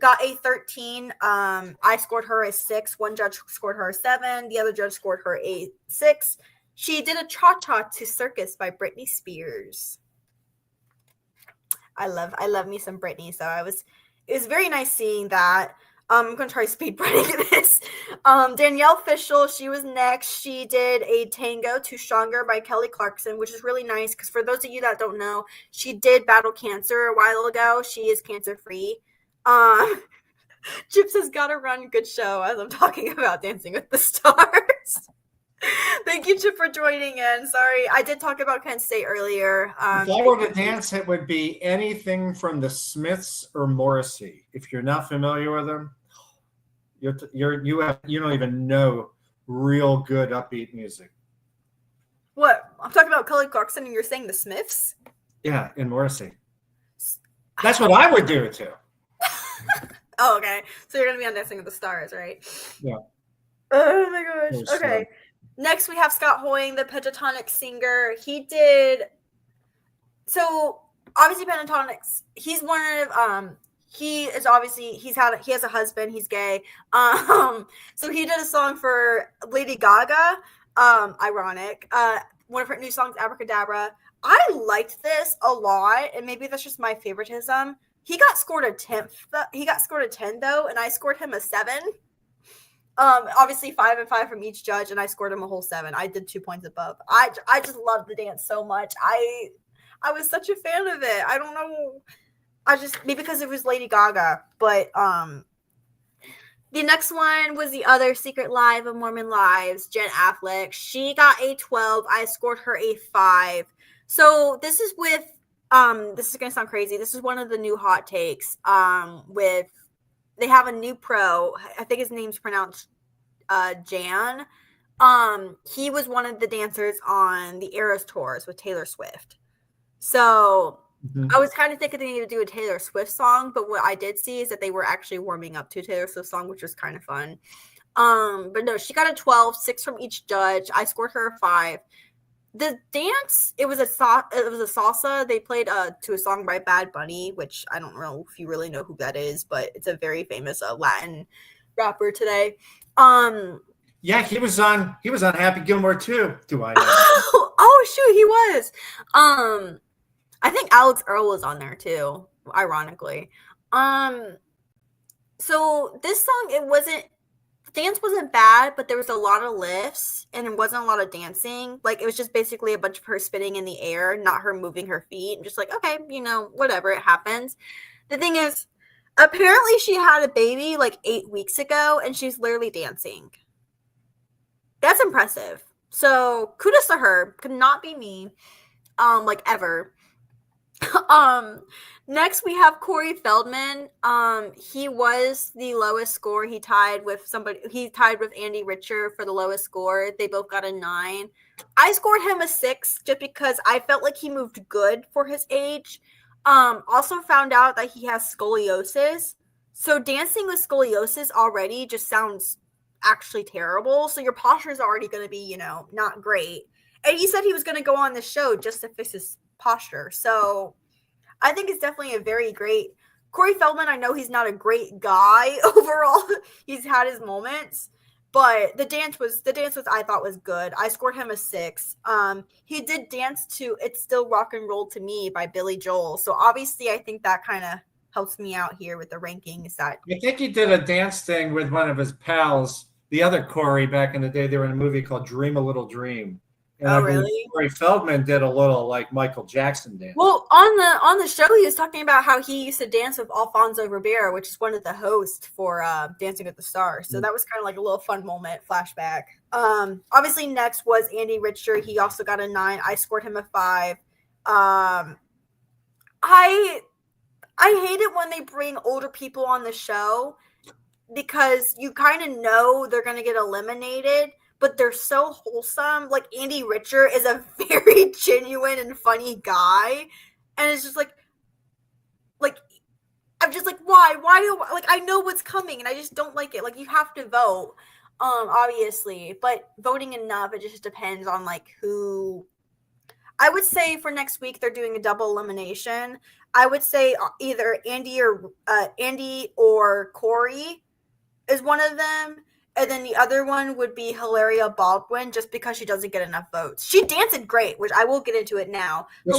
got a 13. I scored her a 6. One judge scored her a 7. The other judge scored her a 6. She did a cha-cha to Circus by Britney Spears. I love me some Britney. So it was very nice seeing that. I'm going to try speed running this. Danielle Fishel, she was next. She did a tango to Stronger by Kelly Clarkson, which is really nice because for those of you that don't know, she did battle cancer a while ago. She is cancer-free. Chips has got to run. Good show as I'm talking about Dancing with the Stars. Thank you, Chip, for joining in. Sorry, I did talk about Kent State earlier. If I were to dance, it would be anything from the Smiths or Morrissey. If you're not familiar with them, you don't even know real good upbeat music. What? I'm talking about Kelly Clarkson, and you're saying the Smiths? Yeah, and Morrissey. That's what I would do too. Oh, okay. So you're gonna be on Dancing with the Stars, right? Yeah. Oh my gosh. Okay. Next, we have Scott Hoying, the pentatonic singer. He did. So obviously, pentatonics. He's one of. He is obviously he has a husband. He's gay. So he did a song for Lady Gaga. Ironic. One of her new songs, Abracadabra. I liked this a lot, and maybe that's just my favoritism. He got scored a 10. He got scored a 10 though, and I scored him a 7. Obviously 5 and 5 from each judge, and I scored him a whole 7. I did 2 points above. I just love the dance so much. I was such a fan of it. I don't know. I just maybe because it was Lady Gaga, but the next one was the other Secret Life of Mormon Lives, Jen Affleck. She got a 12. I scored her a 5. So this is with this is gonna sound crazy. This is one of the new hot takes. With they have a new pro. I think his name's pronounced Jan. He was one of the dancers on the Eras tours with Taylor Swift. So I was kind of thinking they needed to do a Taylor Swift song, but what I did see is that they were actually warming up to a Taylor Swift song, which was kind of fun. But no, she got a 12, 6 from each judge. I scored her a 5. The dance, it was a salsa. They played to a song by Bad Bunny, which I don't know if you really know who that is, but it's a very famous Latin rapper today. Yeah, he was on Happy Gilmore too. Do I know? Oh shoot, he was. I think Alex Earl was on there too, ironically. So this song, dance wasn't bad, but there was a lot of lifts and there wasn't a lot of dancing. Like it was just basically a bunch of her spinning in the air, not her moving her feet. And just like, okay, whatever, it happens. The thing is, apparently she had a baby like 8 weeks ago and she's literally dancing. That's impressive. So kudos to her. Could not be me. Like ever. Next we have Corey Feldman. He was the lowest score. He tied with Andy Richer for the lowest score. They both got a 9. I scored him a 6 just because I felt like he moved good for his age. Also found out that he has scoliosis. So dancing with scoliosis already just sounds actually terrible. So your posture is already going to be, not great. And he said he was going to go on the show just to fix his posture. So I think it's definitely a very great Corey Feldman. I know he's not a great guy overall. He's had his moments, but the dance was I thought was good. I scored him a 6. He did dance to It's Still Rock and Roll to Me by Billy Joel. So obviously I think that kind of helps me out here with the rankings. I think he did a dance thing with one of his pals, the other Corey, back in the day. They were in a movie called Dream a Little Dream. And really? Corey Feldman did a little like Michael Jackson dance. Well, on the show, he was talking about how he used to dance with Alfonso Ribeiro, which is one of the hosts for Dancing with the Stars. So that was kind of like a little fun moment, flashback. Obviously, next was Andy Richter. He also got a 9. I scored him a 5. I hate it when they bring older people on the show because you kind of know they're going to get eliminated. but they're so wholesome. Like Andy Richer is a very genuine and funny guy, and it's just like I'm just like, why do like I know what's coming and I just don't like it. Like you have to vote, obviously, but voting enough, it just depends on like who. I would say for next week they're doing a double elimination. I would say either Andy or Corey is one of them, and then the other one would be Hilaria Baldwin, just because she doesn't get enough votes. She danced great, which I will get into it now. Well,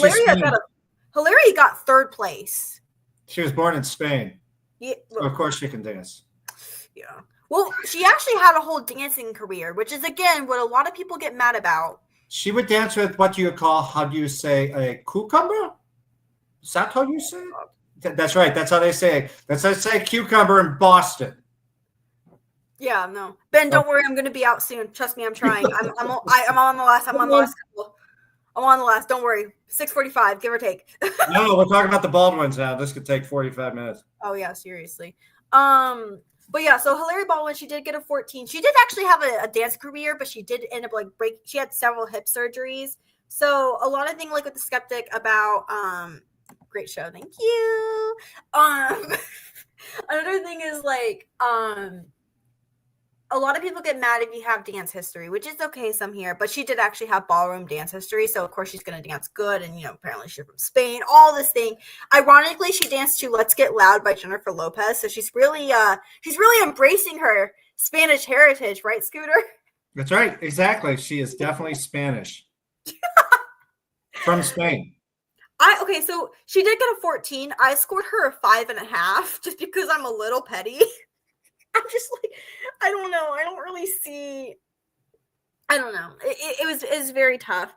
Hilaria got third place. She was born in Spain. Yeah, well, so of course she can dance. Yeah. Well, she actually had a whole dancing career, which is, again, what a lot of people get mad about. She would dance with what you call, how do you say, a cucumber? Is that how you say it? That's right. That's how they say it. That's how they say cucumber in Boston. Yeah, no. Ben, don't worry. I'm going to be out soon. Trust me, I'm trying. I'm on the last. I'm on the last couple. I'm on the last. Don't worry. 6:45, give or take. No, we're talking about the Baldwins now. This could take 45 minutes. Oh yeah, seriously. But yeah, so Hilaria Baldwin, she did get a 14. She did actually have a dance career, but she did end up like she had several hip surgeries. So a lot of things like with the skeptic about great show, thank you. Another thing is like a lot of people get mad if you have dance history, which is okay some here, but she did actually have ballroom dance history, so of course she's going to dance good, and apparently she's from Spain, all this thing. Ironically, she danced to Let's Get Loud by Jennifer Lopez, so she's really embracing her Spanish heritage, right, Scooter? That's right, exactly. She is definitely Spanish. From Spain. Okay, so she did get a 14. I scored her a 5.5 just because I'm a little petty. I'm just like, I don't know. I don't really see. I don't know. It was very tough.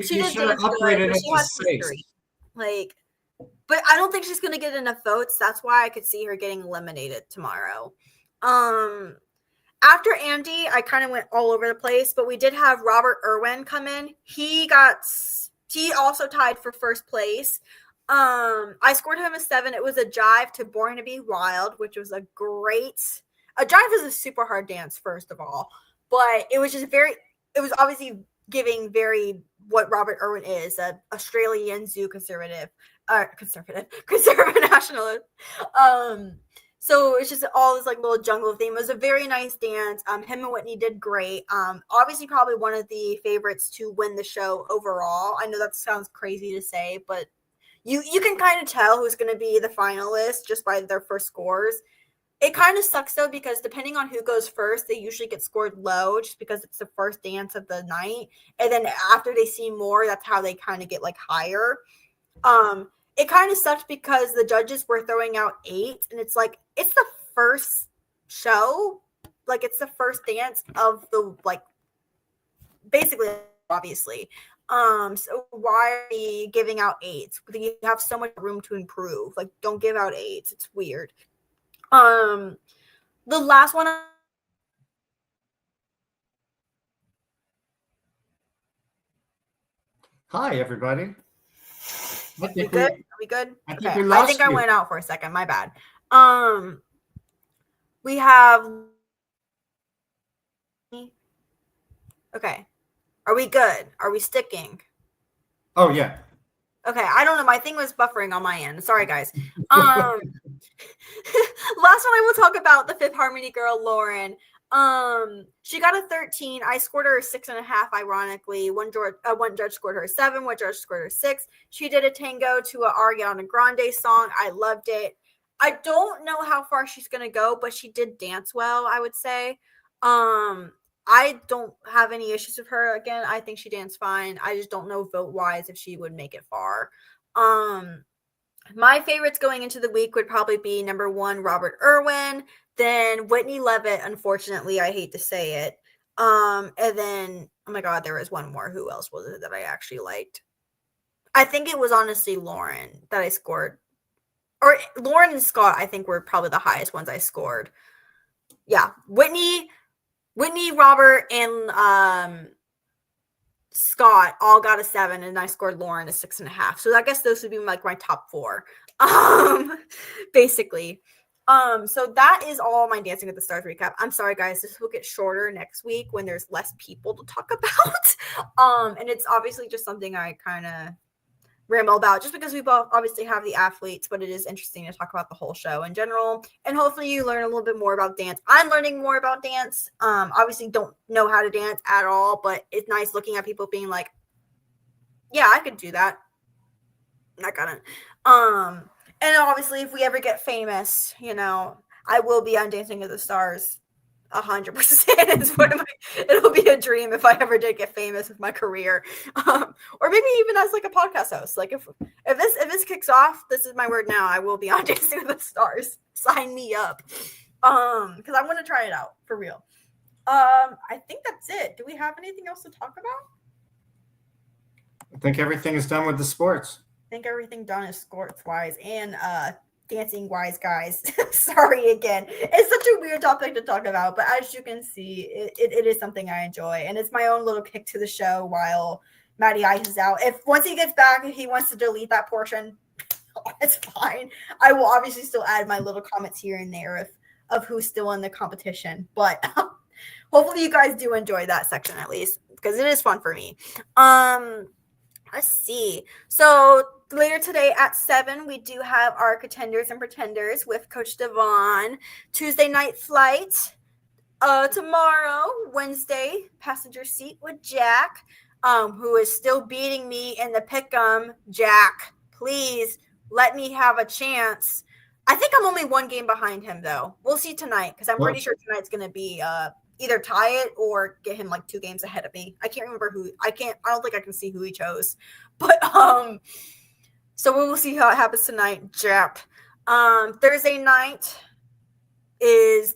She just dance good, but she has history. Like, but I don't think she's gonna get enough votes. That's why I could see her getting eliminated tomorrow. After Andy, I kind of went all over the place, but we did have Robert Irwin come in. He also tied for first place. I scored him a 7. It was a jive to Born to Be Wild, which was a jive is a super hard dance, first of all, but it was just it was obviously giving very what Robert Irwin is, a Australian zoo conservative nationalist. So it's just all this like little jungle theme. It was a very nice dance. Him and Whitney did great. Obviously probably one of the favorites to win the show overall. I know that sounds crazy to say, but you can kind of tell who's going to be the finalist just by their first scores. It kind of sucks though, because depending on who goes first, they usually get scored low just because it's the first dance of the night. And then after they see more, that's how they kind of get like higher. It kind of sucked because the judges were throwing out 8, and it's like, it's the first show. Like, it's the first dance of the, like, basically, obviously. So why are you giving out 8s? You have so much room to improve. Like, don't give out 8s. It's weird. The last one. Hi, everybody. Are we good? I think I went out for a second. My bad. We have. Okay. Are we good? Are we sticking? Oh, yeah. Okay. I don't know. My thing was buffering on my end. Sorry, guys. Last one I will talk about, the Fifth Harmony girl, Lauren. She got a 13. I scored her a 6.5, ironically. One judge scored her a 7, one judge scored her a 6. She did a tango to a Ariana Grande song. I loved it. I don't know how far she's gonna go, but she did dance well, I would say. I don't have any issues with her. Again, I think she danced fine. I just don't know vote-wise if she would make it far. My favorites going into the week would probably be number 1, Robert Irwin, then Whitney Levitt, unfortunately, I hate to say it. And then, oh my God, there was one more. Who else was it that I actually liked? I think it was honestly Lauren that I scored. Or Lauren and Scott, I think, were probably the highest ones I scored. Yeah, Whitney, Robert, and Scott all got a 7, and I scored Lauren a 6.5. So I guess those would be like my top 4, basically. So that is all my Dancing with the Stars recap. I'm sorry, guys. This will get shorter next week when there's less people to talk about. And it's obviously just something I kind of ramble about just because we both obviously have the athletes, but it is interesting to talk about the whole show in general. And hopefully you learn a little bit more about dance. I'm learning more about dance. Obviously don't know how to dance at all, but it's nice looking at people being like, yeah, I could do that. Not gonna. And obviously, if we ever get famous, I will be on Dancing with the Stars 100%. It'll be a dream if I ever did get famous with my career, or maybe even as like a podcast host. Like if this kicks off, this is my word now. I will be on Dancing with the Stars. Sign me up, because I want to try it out for real. I think that's it. Do we have anything else to talk about? I think everything is done with the sports. I think everything done is sports wise and dancing wise, guys. Sorry again. It's such a weird topic to talk about, but as you can see, it is something I enjoy, and it's my own little kick to the show while Matty Ice is out. If once he gets back, if he wants to delete that portion, it's fine. I will obviously still add my little comments here and there of who's still in the competition, but hopefully you guys do enjoy that section at least, because it is fun for me. Let's see. So later today at 7, we do have our Contenders and Pretenders with Coach Devon. Tuesday night flight. Tomorrow, Wednesday, passenger seat with Jack, who is still beating me in the pick'em. Jack, please let me have a chance. I think I'm only one game behind him, though. We'll see tonight, because I'm pretty sure tonight's going to be either tie it or get him like 2 games ahead of me. I can't remember who. I don't think I can see who he chose. But so we will see how it happens tonight. Jap. Thursday night is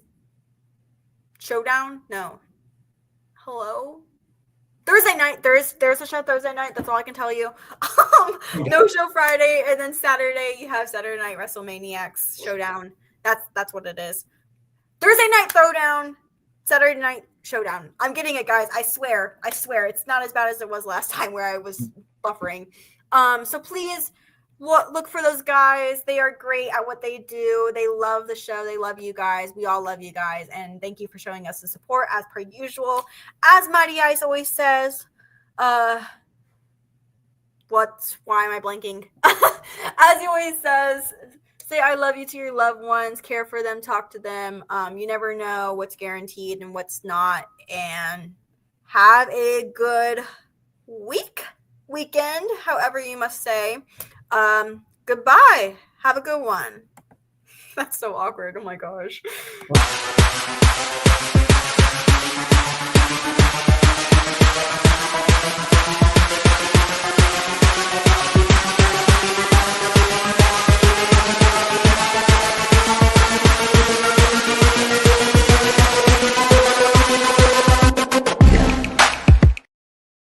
Showdown. No. Hello. Thursday night. There's a show Thursday night. That's all I can tell you. No show Friday, and then Saturday you have Saturday Night WrestleManiacs Showdown. That's what it is. Thursday night Throwdown. Saturday night Showdown. I'm getting it, guys. I swear. It's not as bad as it was last time where I was buffering. So please look for those guys. They are great at what they do. They love the show. They love you guys. We all love you guys. And thank you for showing us the support as per usual. As Mighty Ice always says, why am I blanking? As he always says, say I love you to your loved ones, care for them, talk to them. You never know what's guaranteed and what's not. And have a good weekend, however you must say. Goodbye. Have a good one. That's so awkward. Oh my gosh.